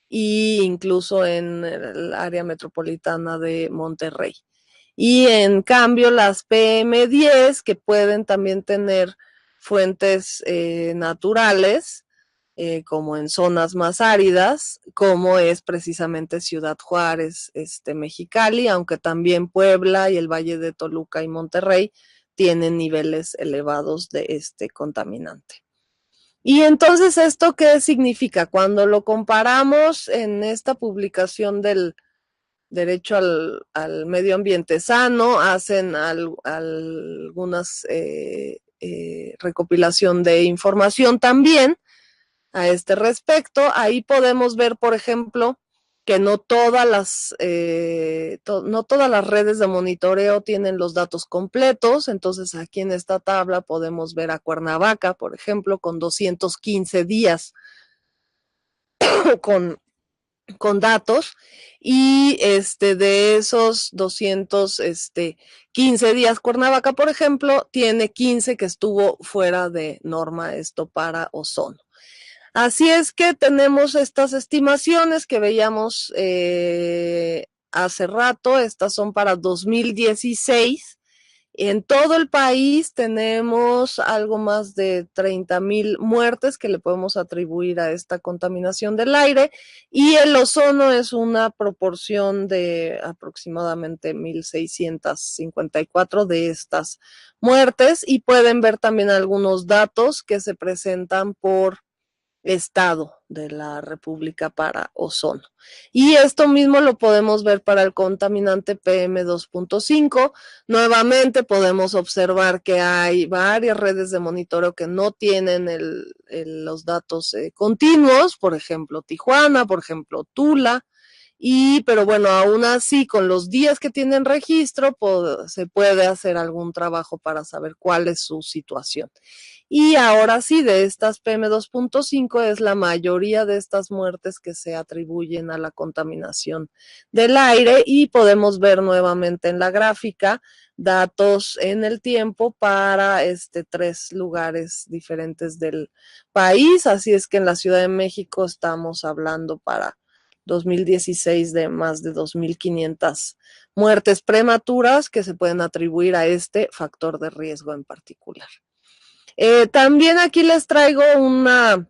e incluso en el área metropolitana de Monterrey. Y en cambio las PM10, que pueden también tener fuentes naturales, como en zonas más áridas, como es precisamente Ciudad Juárez, Mexicali, aunque también Puebla y el Valle de Toluca y Monterrey tienen niveles elevados de este contaminante. Y entonces, ¿esto qué significa? Cuando lo comparamos en esta publicación del Derecho al Medio Ambiente Sano, hacen algunas recopilación de información también a este respecto. Ahí podemos ver, por ejemplo, que no todas las redes de monitoreo tienen los datos completos. Entonces, aquí en esta tabla podemos ver a Cuernavaca, por ejemplo, con 215 días con, con datos, y de esos 215 días, Cuernavaca, por ejemplo, tiene 15 que estuvo fuera de norma, esto para ozono. Así es que tenemos estas estimaciones que veíamos hace rato. Estas son para 2016. En todo el país tenemos algo más de 30,000 muertes que le podemos atribuir a esta contaminación del aire, y el ozono es una proporción de aproximadamente 1,654 de estas muertes, y pueden ver también algunos datos que se presentan por estado de la República para ozono. Y esto mismo lo podemos ver para el contaminante PM2.5. Nuevamente podemos observar que hay varias redes de monitoreo que no tienen los datos continuos, por ejemplo Tijuana, por ejemplo Tula, pero bueno, aún así, con los días que tienen registro, se puede hacer algún trabajo para saber cuál es su situación. Y ahora sí, de estas PM2.5 es la mayoría de estas muertes que se atribuyen a la contaminación del aire, y podemos ver nuevamente en la gráfica datos en el tiempo para 3 lugares diferentes del país. Así es que en la Ciudad de México estamos hablando para 2016 de más de 2,500 muertes prematuras que se pueden atribuir a este factor de riesgo en particular. También aquí les traigo una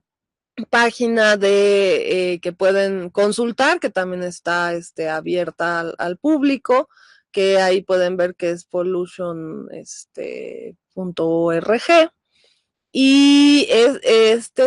página que pueden consultar, que también está abierta al público, que ahí pueden ver que es pollution.org. Y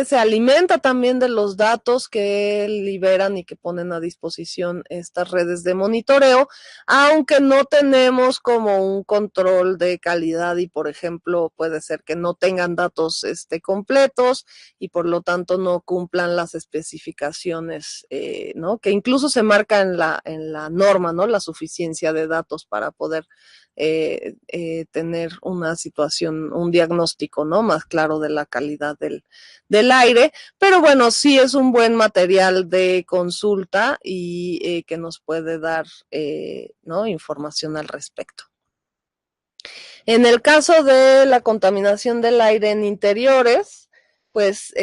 se alimenta también de los datos que liberan y que ponen a disposición estas redes de monitoreo, aunque no tenemos como un control de calidad, y por ejemplo puede ser que no tengan datos completos y por lo tanto no cumplan las especificaciones, ¿no? Que incluso se marca en la norma, ¿no? La suficiencia de datos para poder tener una situación, un diagnóstico, ¿no? Más claro de la calidad del aire. Pero bueno, sí es un buen material de consulta y que nos puede dar ¿no? información al respecto. En el caso de la contaminación del aire en interiores, pues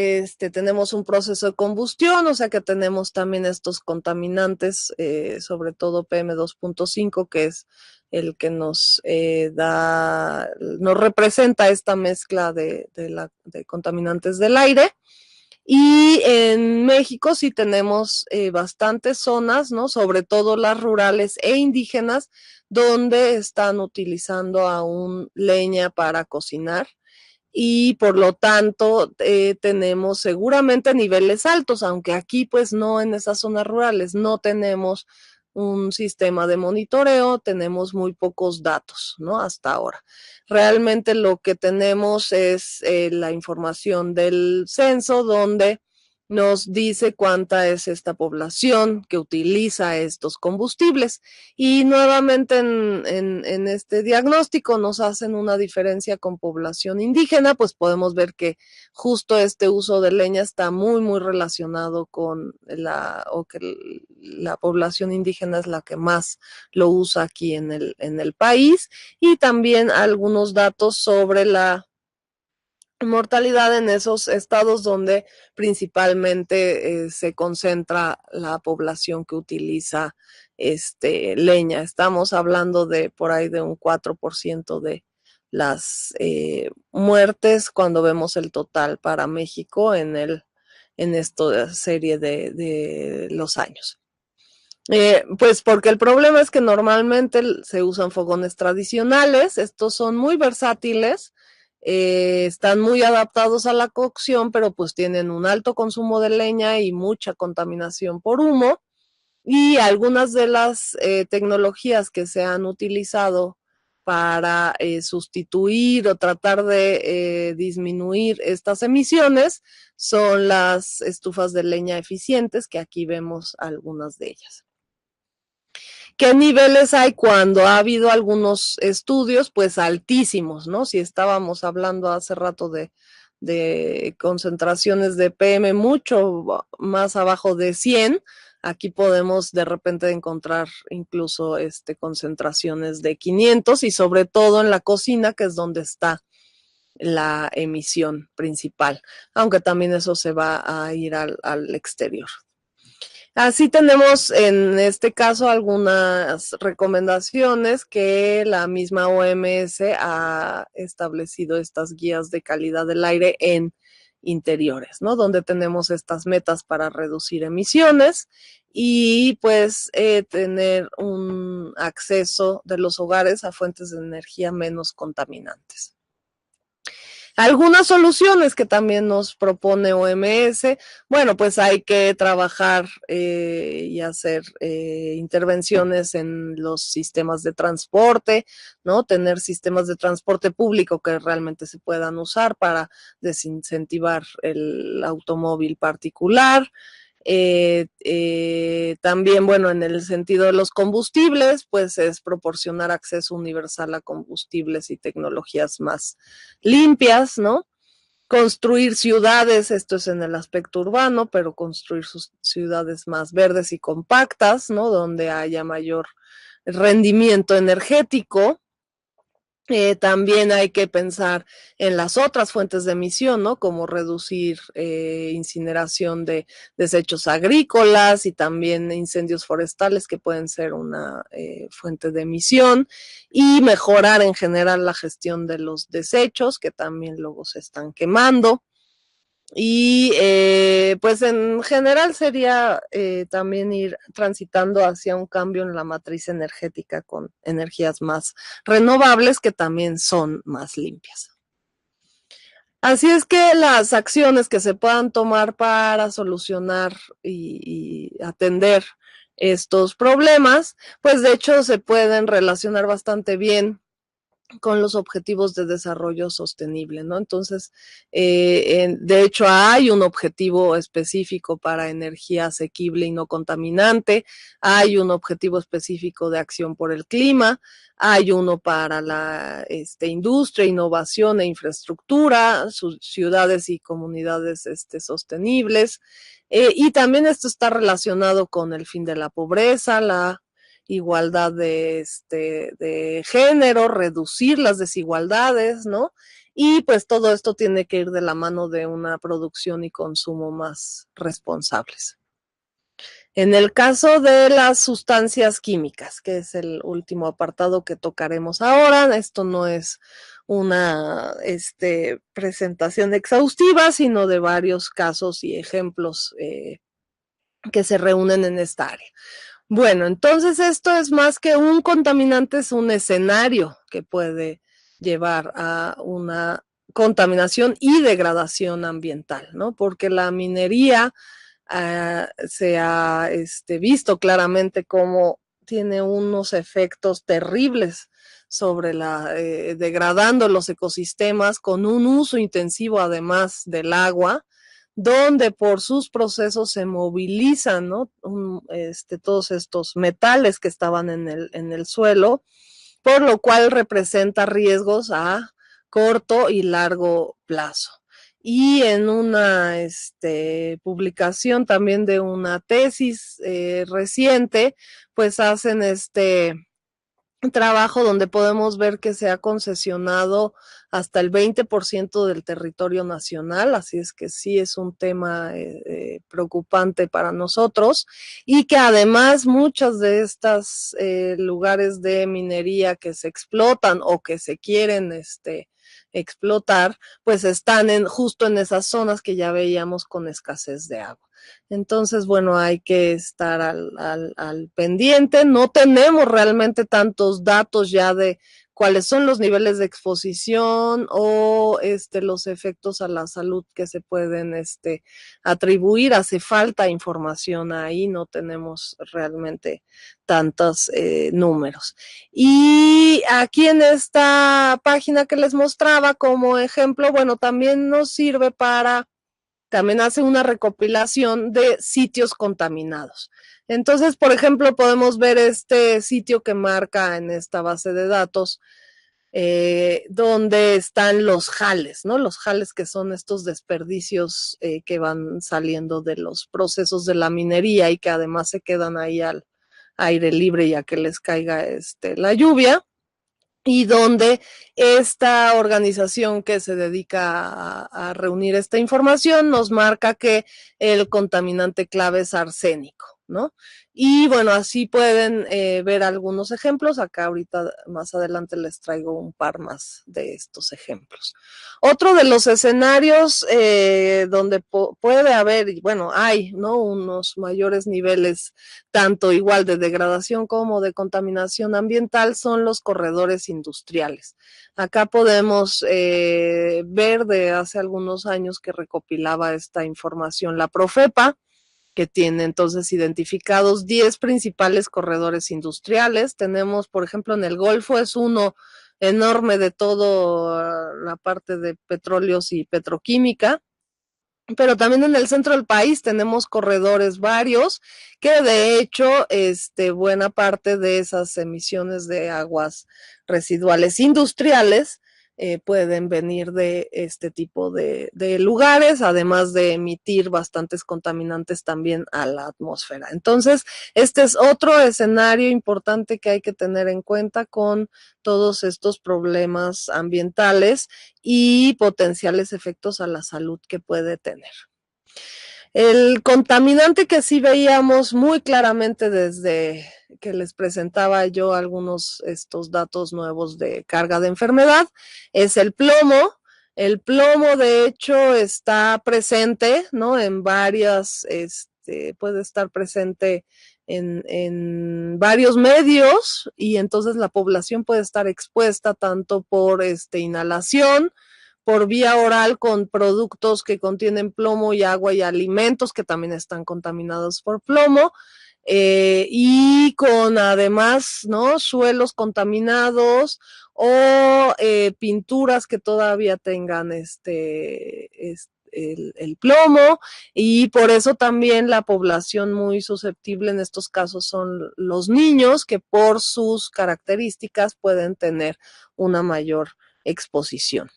tenemos un proceso de combustión, o sea que tenemos también estos contaminantes, sobre todo PM2.5, que es el que nos representa esta mezcla de contaminantes del aire. Y en México sí tenemos bastantes zonas, ¿no? Sobre todo las rurales e indígenas, donde están utilizando aún leña para cocinar, y por lo tanto tenemos seguramente niveles altos, aunque aquí pues no, en esas zonas rurales no tenemos un sistema de monitoreo, tenemos muy pocos datos, ¿no? Hasta ahora. Realmente lo que tenemos es la información del censo, donde nos dice cuánta es esta población que utiliza estos combustibles. Y nuevamente en este diagnóstico nos hacen una diferencia con población indígena, pues podemos ver que justo este uso de leña está muy relacionado con la población indígena es la que más lo usa aquí en el país, y también algunos datos sobre la mortalidad en esos estados donde principalmente se concentra la población que utiliza leña. Estamos hablando de por ahí de un 4% de las muertes cuando vemos el total para México en esta serie de los años. Pues porque el problema es que normalmente se usan fogones tradicionales, estos son muy versátiles, están muy adaptados a la cocción, pero pues tienen un alto consumo de leña y mucha contaminación por humo, y algunas de las tecnologías que se han utilizado para sustituir o tratar de disminuir estas emisiones son las estufas de leña eficientes, que aquí vemos algunas de ellas. ¿Qué niveles hay cuando ha habido algunos estudios? Pues altísimos, ¿no? Si estábamos hablando hace rato de concentraciones de PM mucho más abajo de 100, aquí podemos de repente encontrar incluso concentraciones de 500, y sobre todo en la cocina, que es donde está la emisión principal, aunque también eso se va a ir al exterior. Así tenemos en este caso algunas recomendaciones que la misma OMS ha establecido, estas guías de calidad del aire en interiores, ¿no? Donde tenemos estas metas para reducir emisiones y pues tener un acceso de los hogares a fuentes de energía menos contaminantes. Algunas soluciones que también nos propone OMS, bueno, pues hay que trabajar y hacer intervenciones en los sistemas de transporte, ¿no? Tener sistemas de transporte público que realmente se puedan usar para desincentivar el automóvil particular. También, bueno, en el sentido de los combustibles, pues es proporcionar acceso universal a combustibles y tecnologías más limpias, ¿no? Construir ciudades, esto es en el aspecto urbano, pero construir sus ciudades más verdes y compactas, ¿no? Donde haya mayor rendimiento energético. También hay que pensar en las otras fuentes de emisión, ¿no? Como reducir incineración de desechos agrícolas y también incendios forestales, que pueden ser una fuente de emisión, y mejorar en general la gestión de los desechos, que también luego se están quemando. Y pues en general sería también ir transitando hacia un cambio en la matriz energética con energías más renovables, que también son más limpias. Así es que las acciones que se puedan tomar para solucionar y atender estos problemas, pues de hecho se pueden relacionar bastante bien con los objetivos de desarrollo sostenible, ¿no? Entonces, de hecho, hay un objetivo específico para energía asequible y no contaminante, hay un objetivo específico de acción por el clima, hay uno para la industria, innovación e infraestructura, ciudades y comunidades sostenibles, y también esto está relacionado con el fin de la pobreza, la igualdad de género, reducir las desigualdades, ¿no? Y pues todo esto tiene que ir de la mano de una producción y consumo más responsables. En el caso de las sustancias químicas, que es el último apartado que tocaremos ahora, esto no es una presentación exhaustiva, sino de varios casos y ejemplos que se reúnen en esta área. Bueno, entonces esto es más que un contaminante, es un escenario que puede llevar a una contaminación y degradación ambiental, ¿no? Porque la minería se ha visto claramente cómo tiene unos efectos terribles sobre degradando los ecosistemas con un uso intensivo además del agua, donde por sus procesos se movilizan, ¿no? Todos estos metales que estaban en el suelo, por lo cual representa riesgos a corto y largo plazo. Y en una publicación también de una tesis reciente, pues hacen trabajo donde podemos ver que se ha concesionado hasta el 20% del territorio nacional, así es que sí es un tema preocupante para nosotros, y que además muchos de estos lugares de minería que se explotan o que se quieren explotar, pues están justo en esas zonas que ya veíamos con escasez de agua. Entonces, bueno, hay que estar al pendiente. No tenemos realmente tantos datos ya de cuáles son los niveles de exposición o los efectos a la salud que se pueden atribuir. Hace falta información ahí, no tenemos realmente tantos números. Y aquí en esta página que les mostraba como ejemplo, bueno, también nos sirve para también hace una recopilación de sitios contaminados. Entonces, por ejemplo, podemos ver este sitio que marca en esta base de datos donde están los jales, ¿no? Los jales que son estos desperdicios que van saliendo de los procesos de la minería y que además se quedan ahí al aire libre ya que les caiga la lluvia, y donde esta organización que se dedica a reunir esta información nos marca que el contaminante clave es arsénico, ¿no? Y bueno, así pueden ver algunos ejemplos. Acá ahorita más adelante les traigo un par más de estos ejemplos. Otro de los escenarios donde puede haber, y bueno, hay, ¿no? Unos mayores niveles tanto igual de degradación como de contaminación ambiental son los corredores industriales. Acá podemos ver de hace algunos años que recopilaba esta información la Profepa, que tiene entonces identificados 10 principales corredores industriales. Tenemos, por ejemplo, en el Golfo es uno enorme de toda la parte de petróleos y petroquímica, pero también en el centro del país tenemos corredores varios que de hecho buena parte de esas emisiones de aguas residuales industriales pueden venir de este tipo de lugares, además de emitir bastantes contaminantes también a la atmósfera. Entonces, este es otro escenario importante que hay que tener en cuenta con todos estos problemas ambientales y potenciales efectos a la salud que puede tener. El contaminante que sí veíamos muy claramente desde que les presentaba yo algunos estos datos nuevos de carga de enfermedad es el plomo. El plomo, de hecho, está presente, ¿no? En varias, puede estar presente en varios medios y entonces la población puede estar expuesta tanto por inhalación, por vía oral con productos que contienen plomo y agua y alimentos que también están contaminados por plomo, y con además, ¿no? Suelos contaminados o pinturas que todavía tengan el plomo, y por eso también la población muy susceptible en estos casos son los niños, que por sus características pueden tener una mayor exposición.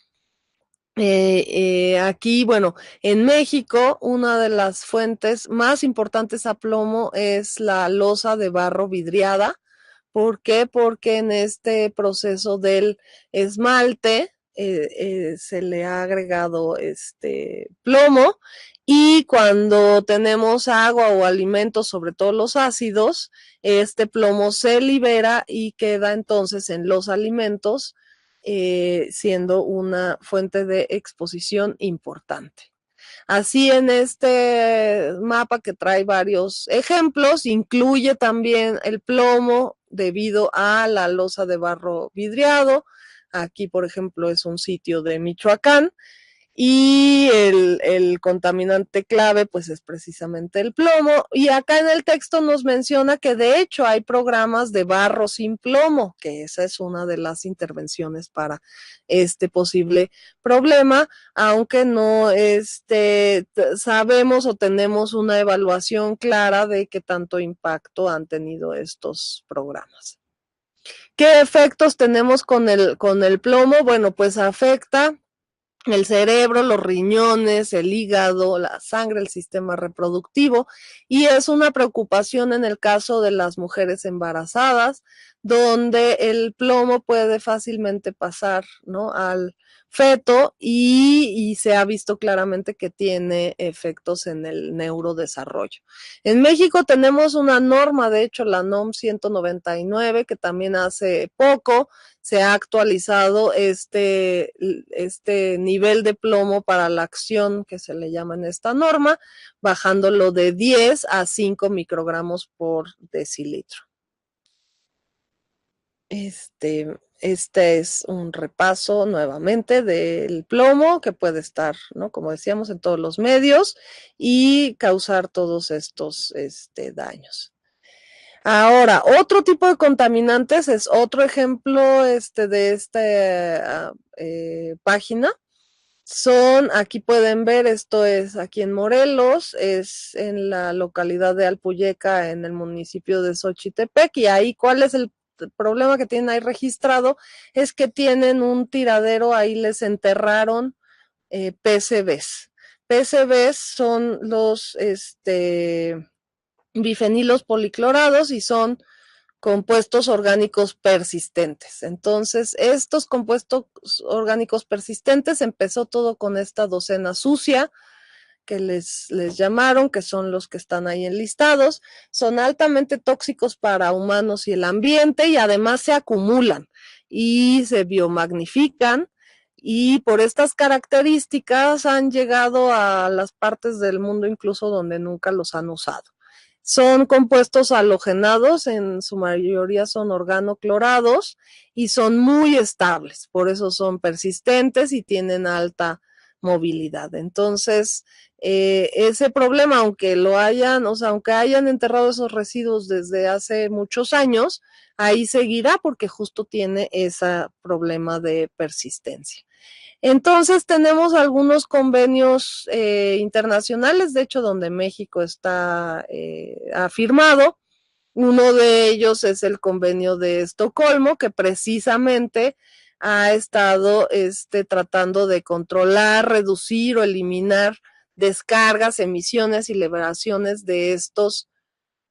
Aquí, bueno, en México, una de las fuentes más importantes a plomo es la losa de barro vidriada. ¿Por qué? Porque en este proceso del esmalte se le ha agregado plomo, y cuando tenemos agua o alimentos, sobre todo los ácidos, este plomo se libera y queda entonces en los alimentos, siendo una fuente de exposición importante. Así, en este mapa que trae varios ejemplos, incluye también el plomo debido a la losa de barro vidriado. Aquí, por ejemplo, es un sitio de Michoacán, y el contaminante clave pues es precisamente el plomo, y acá en el texto nos menciona que de hecho hay programas de barro sin plomo, que esa es una de las intervenciones para este posible problema, aunque no sabemos o tenemos una evaluación clara de qué tanto impacto han tenido estos programas. ¿Qué efectos tenemos con el plomo? Bueno, pues afecta el cerebro, los riñones, el hígado, la sangre, el sistema reproductivo, y es una preocupación en el caso de las mujeres embarazadas, donde el plomo puede fácilmente pasar, ¿no?, al feto, y se ha visto claramente que tiene efectos en el neurodesarrollo. En México tenemos una norma, de hecho la NOM 199, que también hace poco se ha actualizado este nivel de plomo para la acción que se le llama en esta norma, bajándolo de 10 a 5 microgramos por decilitro. Este es un repaso nuevamente del plomo, que puede estar, ¿no?, como decíamos, en todos los medios y causar todos estos daños. Ahora, otro tipo de contaminantes es otro ejemplo de esta página. Aquí pueden ver, esto es aquí en Morelos, es en la localidad de Alpuyeca, en el municipio de Xochitepec, y ahí, ¿cuál es el problema que tienen ahí registrado? Es que tienen un tiradero, ahí les enterraron PCBs. PCBs son los bifenilos policlorados y son compuestos orgánicos persistentes. Entonces, estos compuestos orgánicos persistentes, empezó todo con esta docena sucia, que les llamaron, que son los que están ahí enlistados, son altamente tóxicos para humanos y el ambiente, y además se acumulan y se biomagnifican, y por estas características han llegado a las partes del mundo incluso donde nunca los han usado. Son compuestos halogenados, en su mayoría son organoclorados y son muy estables, por eso son persistentes y tienen alta movilidad. Entonces, ese problema, aunque aunque hayan enterrado esos residuos desde hace muchos años, ahí seguirá porque justo tiene ese problema de persistencia. Entonces tenemos algunos convenios internacionales, de hecho, donde México está afirmado. Uno de ellos es el convenio de Estocolmo, que precisamente ha estado tratando de controlar, reducir o eliminar descargas, emisiones y liberaciones de estos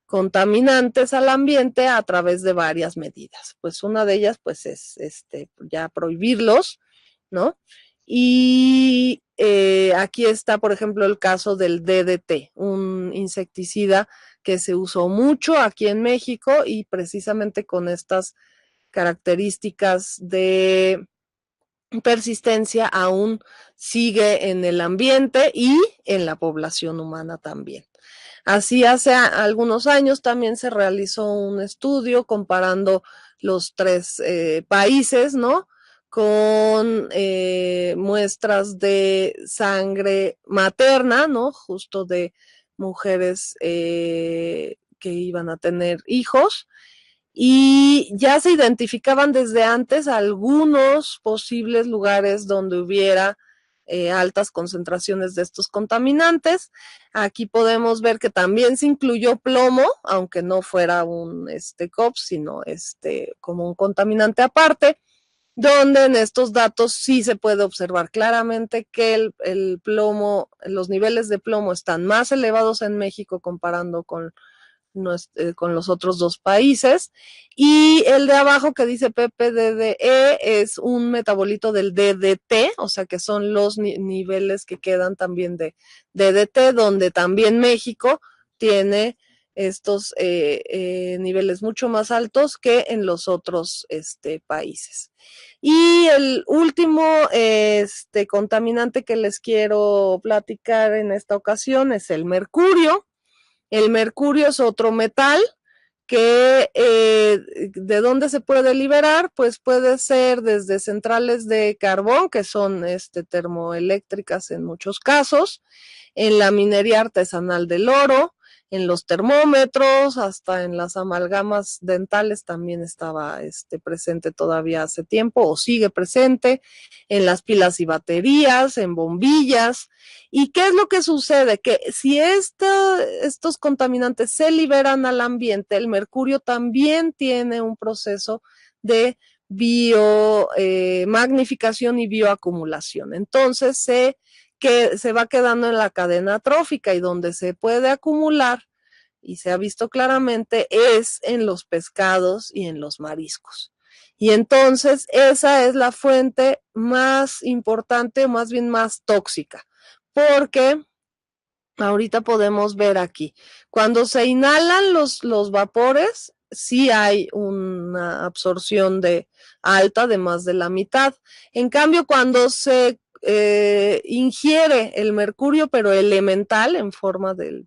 contaminantes al ambiente a través de varias medidas. Pues una de ellas pues es ya prohibirlos, ¿no? Y aquí está, por ejemplo, el caso del DDT, un insecticida que se usó mucho aquí en México y precisamente con estas características de persistencia aún sigue en el ambiente y en la población humana también. Así, hace algunos años también se realizó un estudio comparando los tres países, ¿no?, con muestras de sangre materna, ¿no?, justo de mujeres que iban a tener hijos, y ya se identificaban desde antes algunos posibles lugares donde hubiera altas concentraciones de estos contaminantes. Aquí podemos ver que también se incluyó plomo, aunque no fuera un COPS, sino como un contaminante aparte, donde en estos datos sí se puede observar claramente que el plomo, los niveles de plomo están más elevados en México comparando con los otros dos países, y el de abajo que dice PPDDE es un metabolito del DDT, o sea que son los niveles que quedan también de DDT, donde también México tiene estos niveles mucho más altos que en los otros países. Y el último contaminante que les quiero platicar en esta ocasión es el mercurio. El mercurio es otro metal que de dónde se puede liberar, pues puede ser desde centrales de carbón, que son termoeléctricas en muchos casos, en la minería artesanal del oro, en los termómetros, hasta en las amalgamas dentales también estaba presente todavía hace tiempo o sigue presente, en las pilas y baterías, en bombillas. ¿Y qué es lo que sucede? Que si estos contaminantes se liberan al ambiente, el mercurio también tiene un proceso de biomagnificación y bioacumulación. Entonces que se va quedando en la cadena trófica y donde se puede acumular, y se ha visto claramente, es en los pescados y en los mariscos. Y entonces esa es la fuente más importante, o más bien más tóxica, porque ahorita podemos ver aquí, cuando se inhalan los vapores, sí hay una absorción alta de más de la mitad. En cambio, cuando se ingiere el mercurio, pero elemental en forma del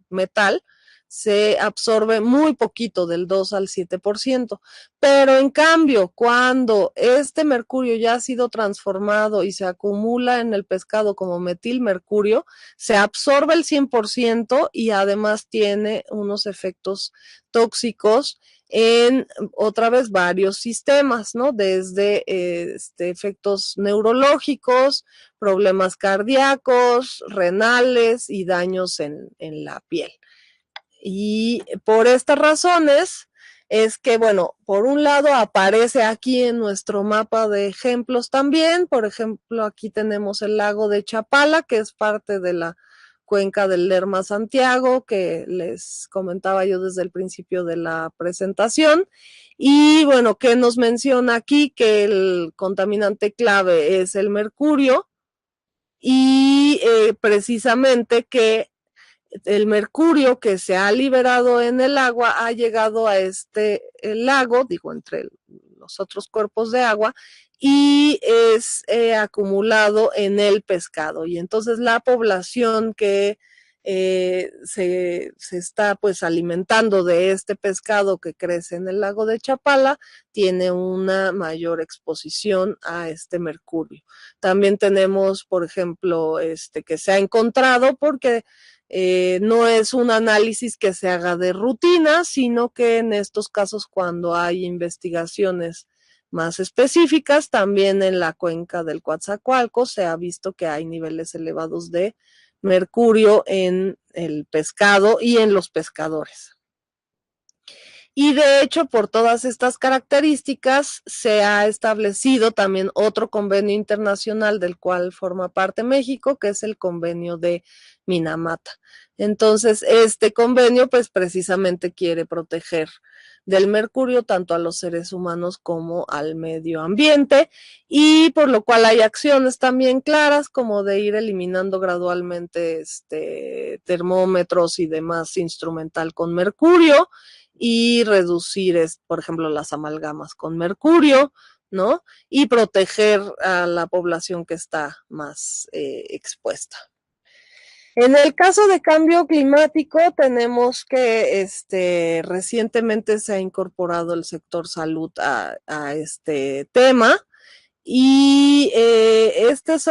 metal, se absorbe muy poquito, del 2 al 7%. Pero en cambio, cuando este mercurio ya ha sido transformado y se acumula en el pescado como metilmercurio, se absorbe el 100% y además tiene unos efectos tóxicos en, otra vez, varios sistemas, ¿no? Desde efectos neurológicos, problemas cardíacos, renales y daños en la piel. Y por estas razones es que, bueno, por un lado aparece aquí en nuestro mapa de ejemplos también. Por ejemplo, aquí tenemos el lago de Chapala, que es parte de la cuenca del Lerma-Santiago, que les comentaba yo desde el principio de la presentación. Y bueno, ¿qué nos menciona aquí? Que el contaminante clave es el mercurio y precisamente que el mercurio que se ha liberado en el agua ha llegado a el lago, digo, entre los otros cuerpos de agua, y es acumulado en el pescado. Y entonces la población que se está pues alimentando de este pescado que crece en el lago de Chapala tiene una mayor exposición a este mercurio. También tenemos, por ejemplo, que se ha encontrado porque no es un análisis que se haga de rutina, sino que en estos casos, cuando hay investigaciones más específicas, también en la cuenca del Coatzacoalcos se ha visto que hay niveles elevados de mercurio en el pescado y en los pescadores. Y de hecho, por todas estas características, se ha establecido también otro convenio internacional del cual forma parte México, que es el convenio de Minamata. Entonces, este convenio, pues precisamente quiere proteger del mercurio tanto a los seres humanos como al medio ambiente, y por lo cual hay acciones también claras, como de ir eliminando gradualmente termómetros y demás instrumental con mercurio, y reducir, por ejemplo, las amalgamas con mercurio, ¿no? Y proteger a la población que está más expuesta. En el caso de cambio climático, tenemos que recientemente se ha incorporado el sector salud a este tema. Y este es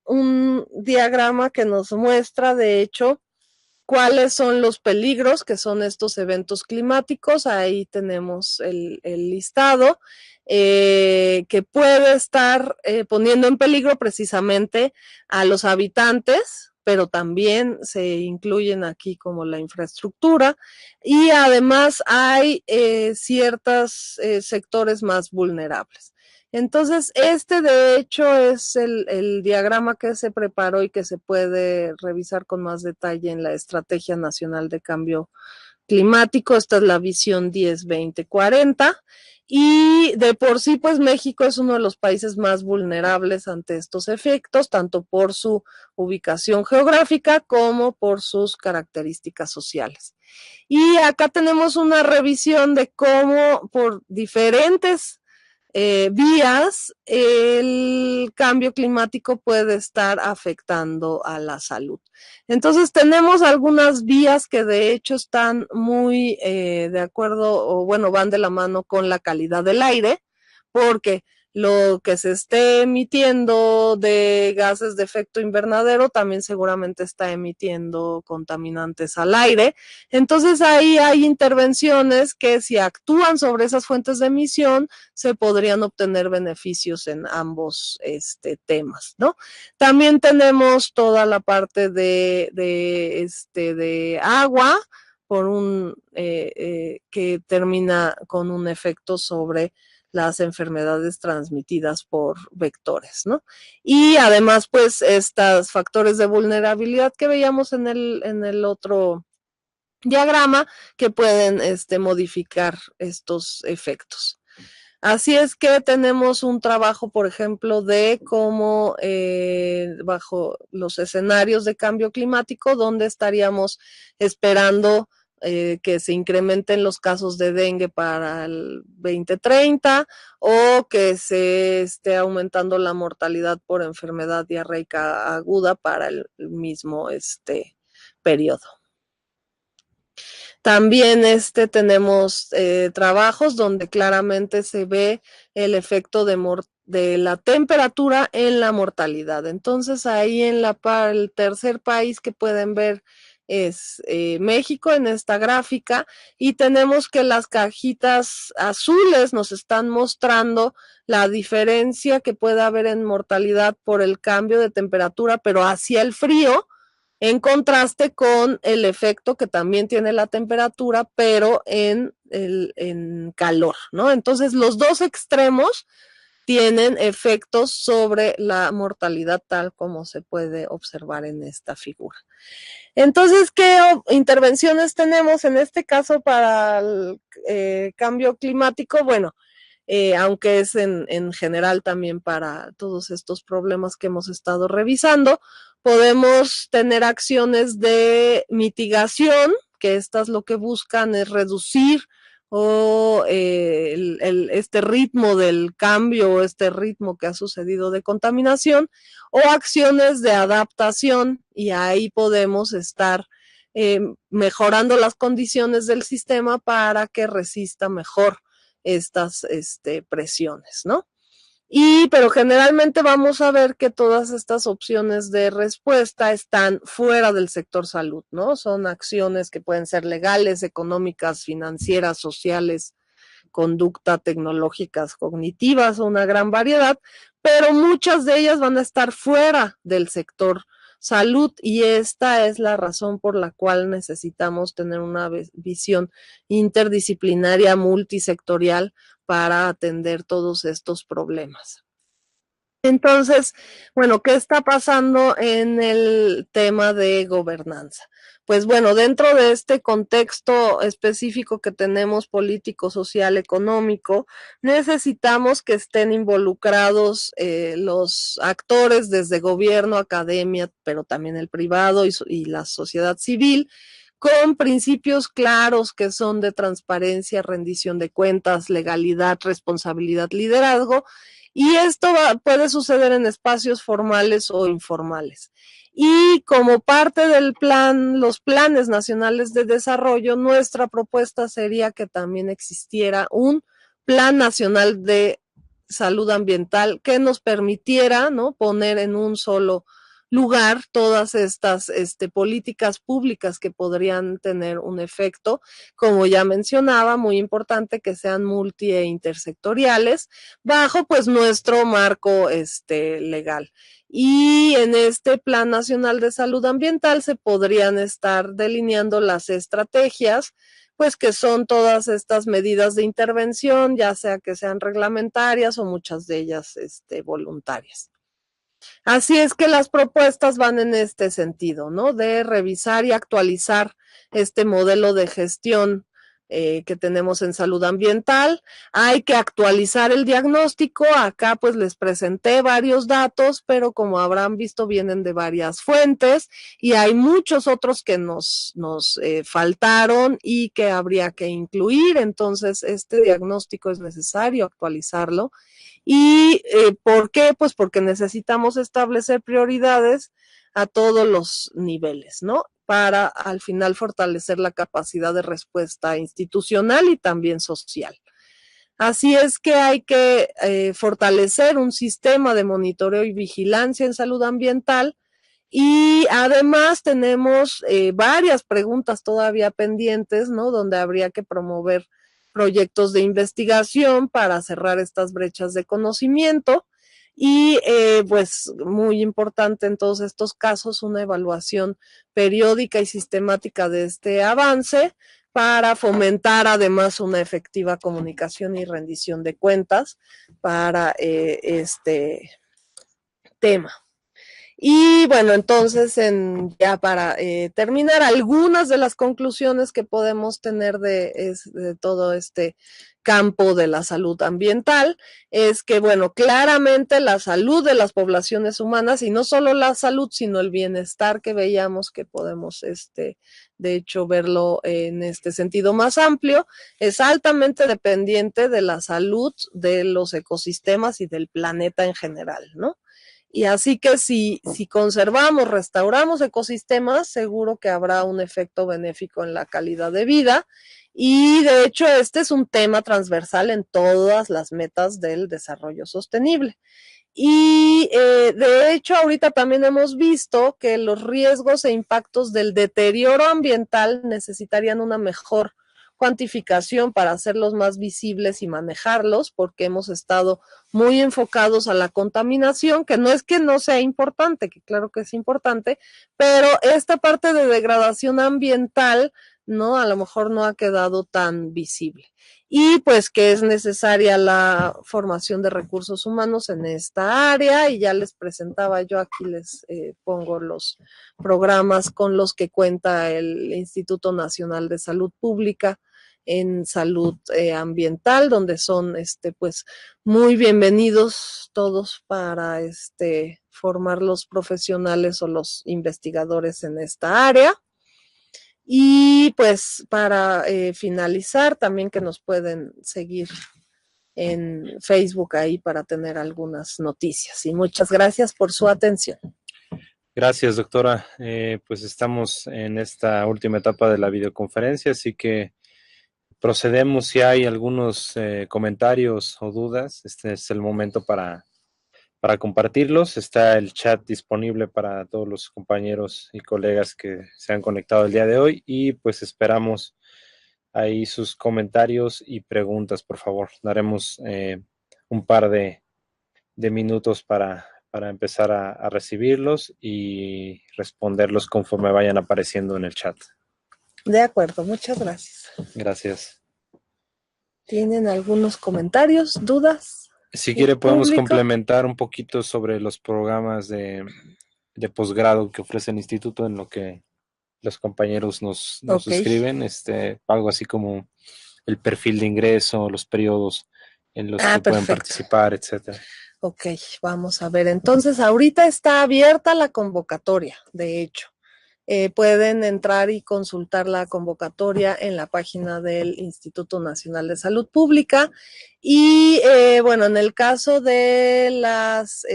un diagrama que nos muestra, de hecho, cuáles son los peligros que son estos eventos climáticos. Ahí tenemos el listado que puede estar poniendo en peligro precisamente a los habitantes, pero también se incluyen aquí como la infraestructura, y además hay ciertos sectores más vulnerables. Entonces, de hecho es el diagrama que se preparó y que se puede revisar con más detalle en la Estrategia Nacional de Cambio Climático. Esta es la visión 10-20-40, y de por sí, pues México es uno de los países más vulnerables ante estos efectos, tanto por su ubicación geográfica como por sus características sociales. Y acá tenemos una revisión de cómo por diferentes vías el cambio climático puede estar afectando a la salud. Entonces tenemos algunas vías que de hecho están muy de acuerdo, o bueno, van de la mano con la calidad del aire, porque lo que se esté emitiendo de gases de efecto invernadero también seguramente está emitiendo contaminantes al aire. Entonces ahí hay intervenciones que si actúan sobre esas fuentes de emisión se podrían obtener beneficios en ambos temas, ¿no? También tenemos toda la parte de agua por que termina con un efecto sobre las enfermedades transmitidas por vectores, ¿no? Y además, pues, estos factores de vulnerabilidad que veíamos en el otro diagrama que pueden modificar estos efectos. Así es que tenemos un trabajo, por ejemplo, de cómo bajo los escenarios de cambio climático, donde estaríamos esperando que se incrementen los casos de dengue para el 2030 o que se esté aumentando la mortalidad por enfermedad diarreica aguda para el mismo periodo. También tenemos trabajos donde claramente se ve el efecto de la temperatura en la mortalidad. Entonces ahí el tercer país que pueden ver es México en esta gráfica y tenemos que las cajitas azules nos están mostrando la diferencia que puede haber en mortalidad por el cambio de temperatura, pero hacia el frío, en contraste con el efecto que también tiene la temperatura, pero en calor, ¿no? Entonces, los dos extremos tienen efectos sobre la mortalidad tal como se puede observar en esta figura. Entonces, ¿qué intervenciones tenemos en este caso para el cambio climático? Bueno, aunque es en general también para todos estos problemas que hemos estado revisando, podemos tener acciones de mitigación, que estas lo que buscan es reducir este ritmo del cambio o este ritmo que ha sucedido de contaminación, o acciones de adaptación, y ahí podemos estar mejorando las condiciones del sistema para que resista mejor estas presiones, ¿no? Pero generalmente vamos a ver que todas estas opciones de respuesta están fuera del sector salud, ¿no? Son acciones que pueden ser legales, económicas, financieras, sociales, conducta, tecnológicas, cognitivas, una gran variedad, pero muchas de ellas van a estar fuera del sector salud y esta es la razón por la cual necesitamos tener una visión interdisciplinaria, multisectorial para atender todos estos problemas. Entonces, bueno, ¿qué está pasando en el tema de gobernanza? Pues bueno, dentro de este contexto específico que tenemos político, social, económico, necesitamos que estén involucrados los actores desde gobierno, academia, pero también el privado y la sociedad civil, con principios claros que son de transparencia, rendición de cuentas, legalidad, responsabilidad, liderazgo. Y esto puede suceder en espacios formales o informales. Y como parte del plan, los planes nacionales de desarrollo, nuestra propuesta sería que también existiera un plan nacional de salud ambiental que nos permitiera, ¿no?, poner en un solo lugar todas estas políticas públicas que podrían tener un efecto, como ya mencionaba, muy importante que sean multi e intersectoriales, bajo pues nuestro marco legal. Y en este Plan Nacional de Salud Ambiental se podrían estar delineando las estrategias, pues que son todas estas medidas de intervención, ya sea que sean reglamentarias o muchas de ellas voluntarias. Así es que las propuestas van en este sentido, ¿no? De revisar y actualizar este modelo de gestión que tenemos en salud ambiental. Hay que actualizar el diagnóstico. Acá pues les presenté varios datos, pero como habrán visto vienen de varias fuentes y hay muchos otros que nos faltaron y que habría que incluir. Entonces este diagnóstico es necesario actualizarlo. ¿Y por qué? Pues porque necesitamos establecer prioridades a todos los niveles, ¿no? Para al final fortalecer la capacidad de respuesta institucional y también social. Así es que hay que fortalecer un sistema de monitoreo y vigilancia en salud ambiental y además tenemos varias preguntas todavía pendientes, ¿no? Donde habría que promover proyectos de investigación para cerrar estas brechas de conocimiento y pues muy importante en todos estos casos una evaluación periódica y sistemática de este avance para fomentar además una efectiva comunicación y rendición de cuentas para este tema. Y bueno, entonces ya para terminar, algunas de las conclusiones que podemos tener de todo este campo de la salud ambiental es que, bueno, claramente la salud de las poblaciones humanas, y no solo la salud, sino el bienestar que veíamos que podemos, de hecho, verlo en este sentido más amplio, es altamente dependiente de la salud de los ecosistemas y del planeta en general, ¿no? Y así que si conservamos, restauramos ecosistemas, seguro que habrá un efecto benéfico en la calidad de vida. Y de hecho, este es un tema transversal en todas las metas del desarrollo sostenible. Y de hecho, ahorita también hemos visto que los riesgos e impactos del deterioro ambiental necesitarían una mejor cuantificación para hacerlos más visibles y manejarlos, porque hemos estado muy enfocados a la contaminación, que no es que no sea importante, que claro que es importante, pero esta parte de degradación ambiental, ¿no? A lo mejor no ha quedado tan visible. Y pues que es necesaria la formación de recursos humanos en esta área, y ya les presentaba yo, aquí les pongo los programas con los que cuenta el Instituto Nacional de Salud Pública en salud ambiental, donde son pues muy bienvenidos todos para formar los profesionales o los investigadores en esta área. Y pues para finalizar, también que nos pueden seguir en Facebook ahí para tener algunas noticias. Y muchas gracias por su atención. Gracias, doctora. Pues estamos en esta última etapa de la videoconferencia, así que procedemos. Si hay algunos comentarios o dudas, este es el momento para compartirlos. Está el chat disponible para todos los compañeros y colegas que se han conectado el día de hoy y pues esperamos ahí sus comentarios y preguntas, por favor. Daremos un par de minutos para empezar a recibirlos y responderlos conforme vayan apareciendo en el chat. De acuerdo, muchas gracias. Gracias. ¿Tienen algunos comentarios, dudas? Si quiere podemos complementar un poquito sobre los programas de posgrado que ofrece el instituto, en lo que los compañeros nos escriben, algo así como el perfil de ingreso, los periodos en los que pueden participar, etcétera. Ok, vamos a ver. Entonces, ahorita está abierta la convocatoria, de hecho. Pueden entrar y consultar la convocatoria en la página del Instituto Nacional de Salud Pública. Y bueno, en el caso de las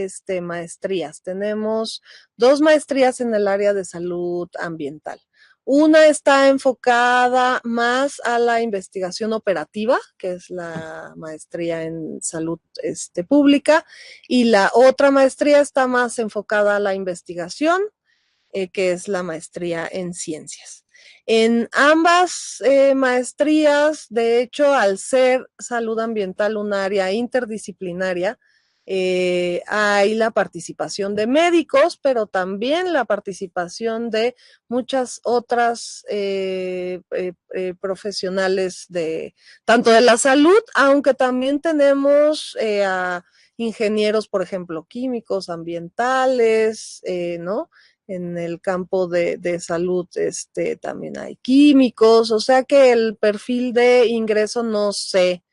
maestrías, tenemos 2 maestrías en el área de salud ambiental. Una está enfocada más a la investigación operativa, que es la maestría en salud pública, y la otra maestría está más enfocada a la investigación, que es la maestría en ciencias. En ambas maestrías, de hecho, al ser salud ambiental un área interdisciplinaria, hay la participación de médicos, pero también la participación de muchas otras profesionales tanto de la salud, aunque también tenemos a ingenieros, por ejemplo, químicos, ambientales, ¿no? en el campo de salud también hay químicos, o sea que el perfil de ingreso no se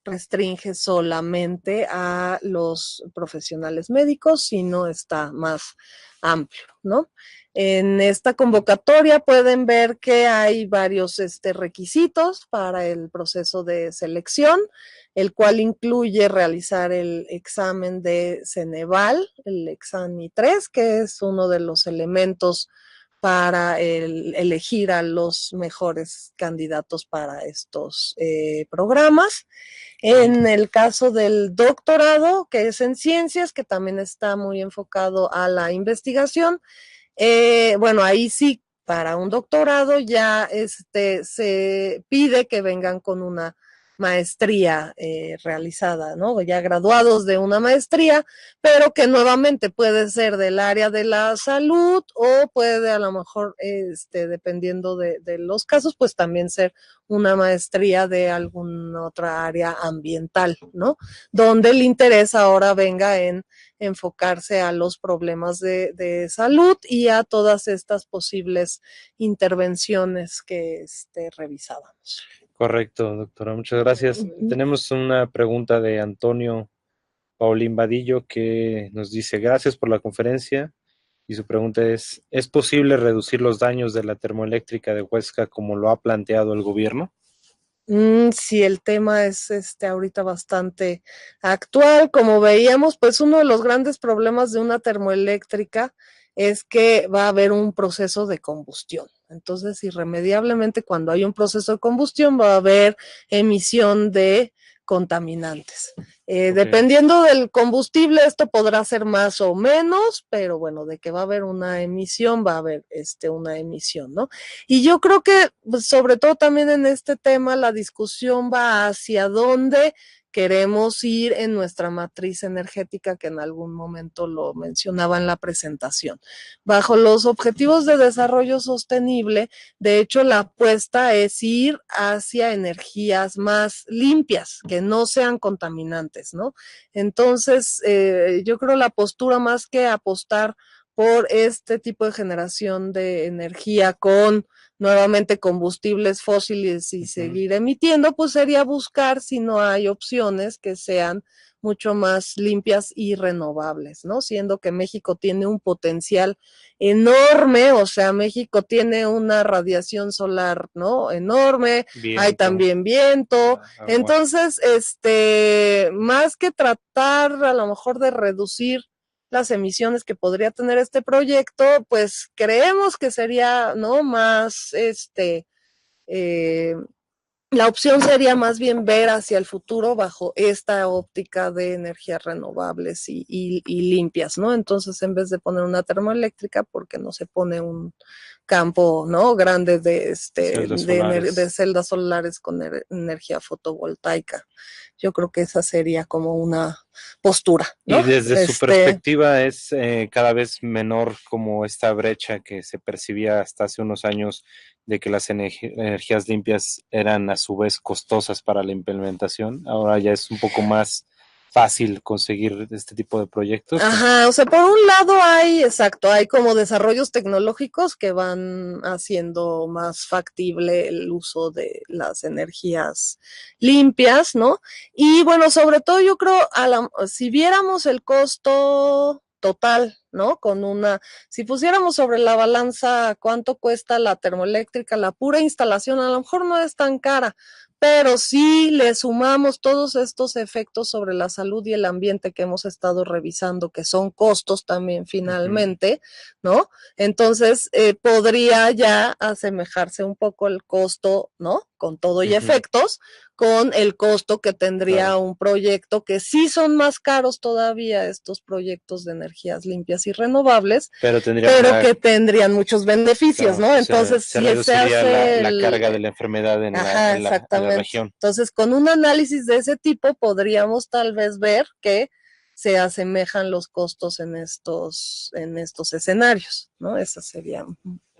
restringe solamente a los profesionales médicos, sino está más amplio, ¿no? En esta convocatoria pueden ver que hay varios requisitos para el proceso de selección, el cual incluye realizar el examen de Ceneval, el examen 3, que es uno de los elementos para elegir a los mejores candidatos para estos programas. En el caso del doctorado, que es en ciencias, que también está muy enfocado a la investigación, bueno, ahí sí, para un doctorado ya se pide que vengan con una maestría realizada, ¿no? Ya graduados de una maestría, pero que nuevamente puede ser del área de la salud o puede a lo mejor, dependiendo de los casos, pues también ser una maestría de alguna otra área ambiental, ¿no? Donde el interés ahora venga en enfocarse a los problemas de salud y a todas estas posibles intervenciones que revisábamos. Correcto, doctora, muchas gracias. Tenemos una pregunta de Antonio Paulín Vadillo que nos dice, gracias por la conferencia. Y su pregunta ¿es posible reducir los daños de la termoeléctrica de Huesca como lo ha planteado el gobierno? Sí, el tema es ahorita bastante actual. Como veíamos, pues uno de los grandes problemas de una termoeléctrica es que va a haber un proceso de combustión. Entonces, irremediablemente, cuando hay un proceso de combustión, va a haber emisión de contaminantes. Dependiendo del combustible, esto podrá ser más o menos, pero bueno, de que va a haber una emisión, va a haber una emisión, ¿no? Y yo creo que, pues, sobre todo también en este tema, la discusión va hacia dónde queremos ir en nuestra matriz energética, que en algún momento lo mencionaba en la presentación. Bajo los objetivos de desarrollo sostenible, de hecho, la apuesta es ir hacia energías más limpias, que no sean contaminantes, ¿no? Entonces, yo creo la postura más que apostar por este tipo de generación de energía con nuevamente combustibles fósiles y seguir emitiendo, pues sería buscar si no hay opciones que sean mucho más limpias y renovables, ¿no? Siendo que México tiene un potencial enorme, o sea, México tiene una radiación solar, ¿no? Enorme, hay también viento, entonces, más que tratar a lo mejor de reducir las emisiones que podría tener este proyecto, pues creemos que sería, ¿no? Más, la opción sería más bien ver hacia el futuro bajo esta óptica de energías renovables y limpias, ¿no? Entonces, en vez de poner una termoeléctrica, ¿por qué no se pone un campo, ¿no? Grande de celdas solares con energía fotovoltaica? Yo creo que esa sería como una postura, ¿no? Y desde su perspectiva es cada vez menor como esta brecha que se percibía hasta hace unos años de que las energías limpias eran a su vez costosas para la implementación. Ahora ya es un poco más fácil conseguir este tipo de proyectos. Ajá, o sea, por un lado hay, exacto, hay como desarrollos tecnológicos que van haciendo más factible el uso de las energías limpias, ¿no? Y bueno, sobre todo yo creo, si viéramos el costo total, ¿no? Si pusiéramos sobre la balanza cuánto cuesta la termoeléctrica, la pura instalación, a lo mejor no es tan cara, pero si le sumamos todos estos efectos sobre la salud y el ambiente que hemos estado revisando, que son costos también finalmente, ¿no? Entonces, podría ya asemejarse un poco el costo, ¿no? Con todo y efectos, con el costo que tendría un proyecto, que sí son más caros todavía estos proyectos de energías limpias y renovables, pero que tendrían muchos beneficios, ¿no? Entonces, se reduciría la carga de la enfermedad en la región. Entonces, con un análisis de ese tipo, podríamos tal vez ver que se asemejan los costos en estos escenarios, ¿no? Esa sería.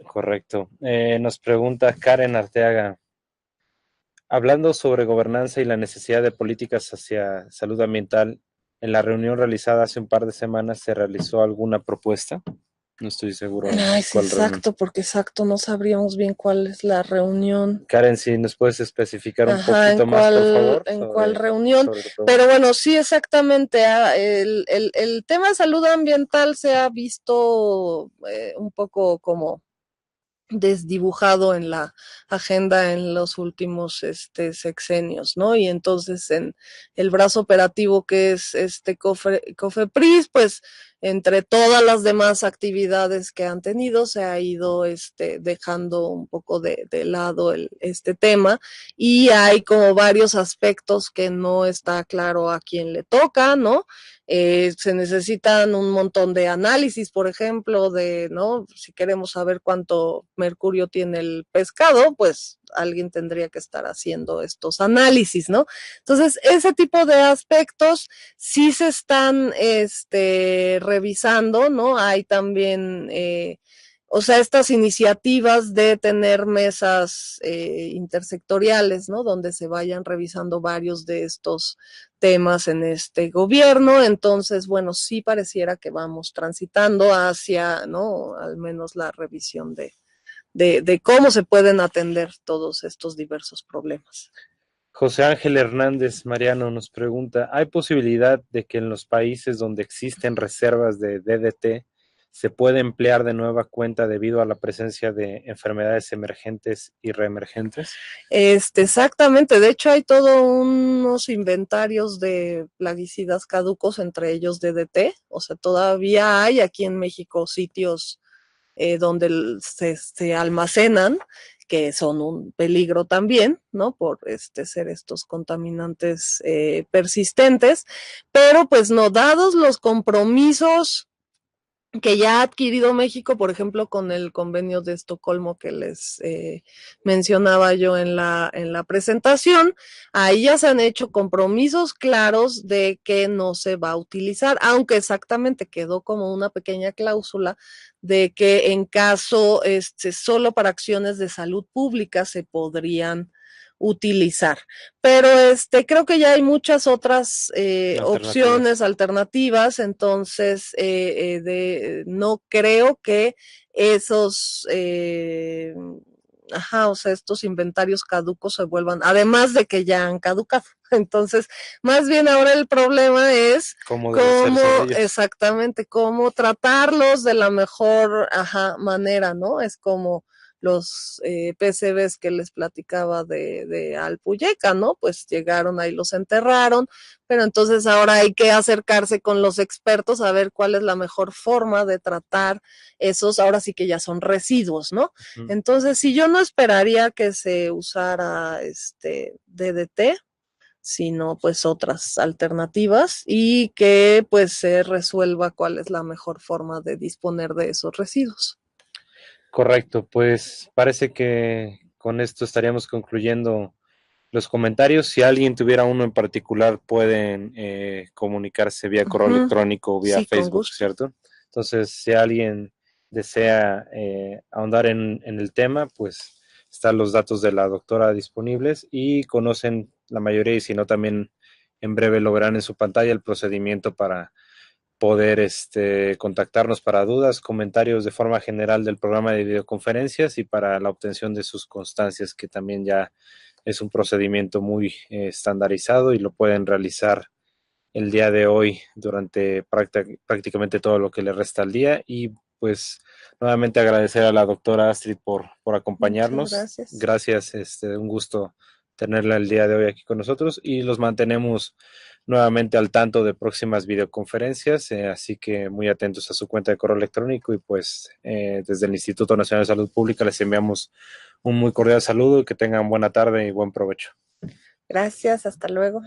Correcto. Nos pregunta Karen Arteaga. Hablando sobre gobernanza y la necesidad de políticas hacia salud ambiental, en la reunión realizada hace un par de semanas, ¿se realizó alguna propuesta? No estoy seguro Ay, sí, cuál reunión. exacto, porque exacto, no sabríamos bien cuál es la reunión. Karen, si nos puedes especificar un Ajá, poquito más, por favor, en cuál reunión. sobre la Pero pregunta. bueno, sí, exactamente. El tema de salud ambiental se ha visto un poco como desdibujado en la agenda en los últimos sexenios, ¿no? Y entonces en el brazo operativo que es COFEPRIS, pues entre todas las demás actividades que han tenido se ha ido dejando un poco de lado este tema y hay como varios aspectos que no está claro a quién le toca, ¿no? Se necesitan un montón de análisis, por ejemplo, de, ¿no? Si queremos saber cuánto mercurio tiene el pescado, pues alguien tendría que estar haciendo estos análisis, ¿no? Entonces, ese tipo de aspectos sí se están revisando, ¿no? Hay también o sea, estas iniciativas de tener mesas intersectoriales, ¿no? Donde se vayan revisando varios de estos temas en este gobierno. Entonces, bueno, sí pareciera que vamos transitando hacia, ¿no? Al menos la revisión de cómo se pueden atender todos estos diversos problemas. José Ángel Hernández Mariano nos pregunta, ¿hay posibilidad de que en los países donde existen reservas de DDT se pueda emplear de nueva cuenta debido a la presencia de enfermedades emergentes y reemergentes? Exactamente, de hecho hay todos unos inventarios de plaguicidas caducos, entre ellos DDT, o sea, todavía hay aquí en México sitios donde se almacenan, que son un peligro también, ¿no? Por ser estos contaminantes persistentes, pero pues no, dados los compromisos que ya ha adquirido México, por ejemplo, con el convenio de Estocolmo que les mencionaba yo en la presentación, ahí ya se han hecho compromisos claros de que no se va a utilizar, aunque exactamente quedó como una pequeña cláusula de que en caso solo para acciones de salud pública se podrían utilizar. Pero creo que ya hay muchas otras opciones Alternativas. alternativas, entonces no creo que esos ajá, o sea, estos inventarios caducos se vuelvan, además de que ya han caducado. Entonces, más bien ahora el problema es ¿Cómo cómo, deshacerse de ellos? exactamente, cómo tratarlos de la mejor, ajá, manera, ¿no? Es como los PCBs que les platicaba de Alpuyeca, ¿no? Pues llegaron ahí, los enterraron, pero entonces ahora hay que acercarse con los expertos a ver cuál es la mejor forma de tratar esos, ahora sí que ya son residuos, ¿no? Entonces, si yo no esperaría que se usara DDT, sino pues otras alternativas y que pues se resuelva cuál es la mejor forma de disponer de esos residuos. Correcto, pues parece que con esto estaríamos concluyendo los comentarios. Si alguien tuviera uno en particular, pueden comunicarse vía correo electrónico o vía Sí, con Facebook, gusto. ¿cierto? Entonces, si alguien desea ahondar en el tema, pues están los datos de la doctora disponibles y conocen la mayoría y si no, también en breve lo verán en su pantalla el procedimiento para poder contactarnos para dudas, comentarios de forma general del programa de videoconferencias y para la obtención de sus constancias, que también ya es un procedimiento muy estandarizado y lo pueden realizar el día de hoy durante prácticamente todo lo que le resta al día. Y pues nuevamente agradecer a la doctora Astrid por Muchas acompañarnos. gracias. Gracias, un gusto tenerla el día de hoy aquí con nosotros y los mantenemos nuevamente al tanto de próximas videoconferencias, así que muy atentos a su cuenta de correo electrónico y pues desde el Instituto Nacional de Salud Pública les enviamos un muy cordial saludo y que tengan buena tarde y buen provecho. Gracias, hasta luego.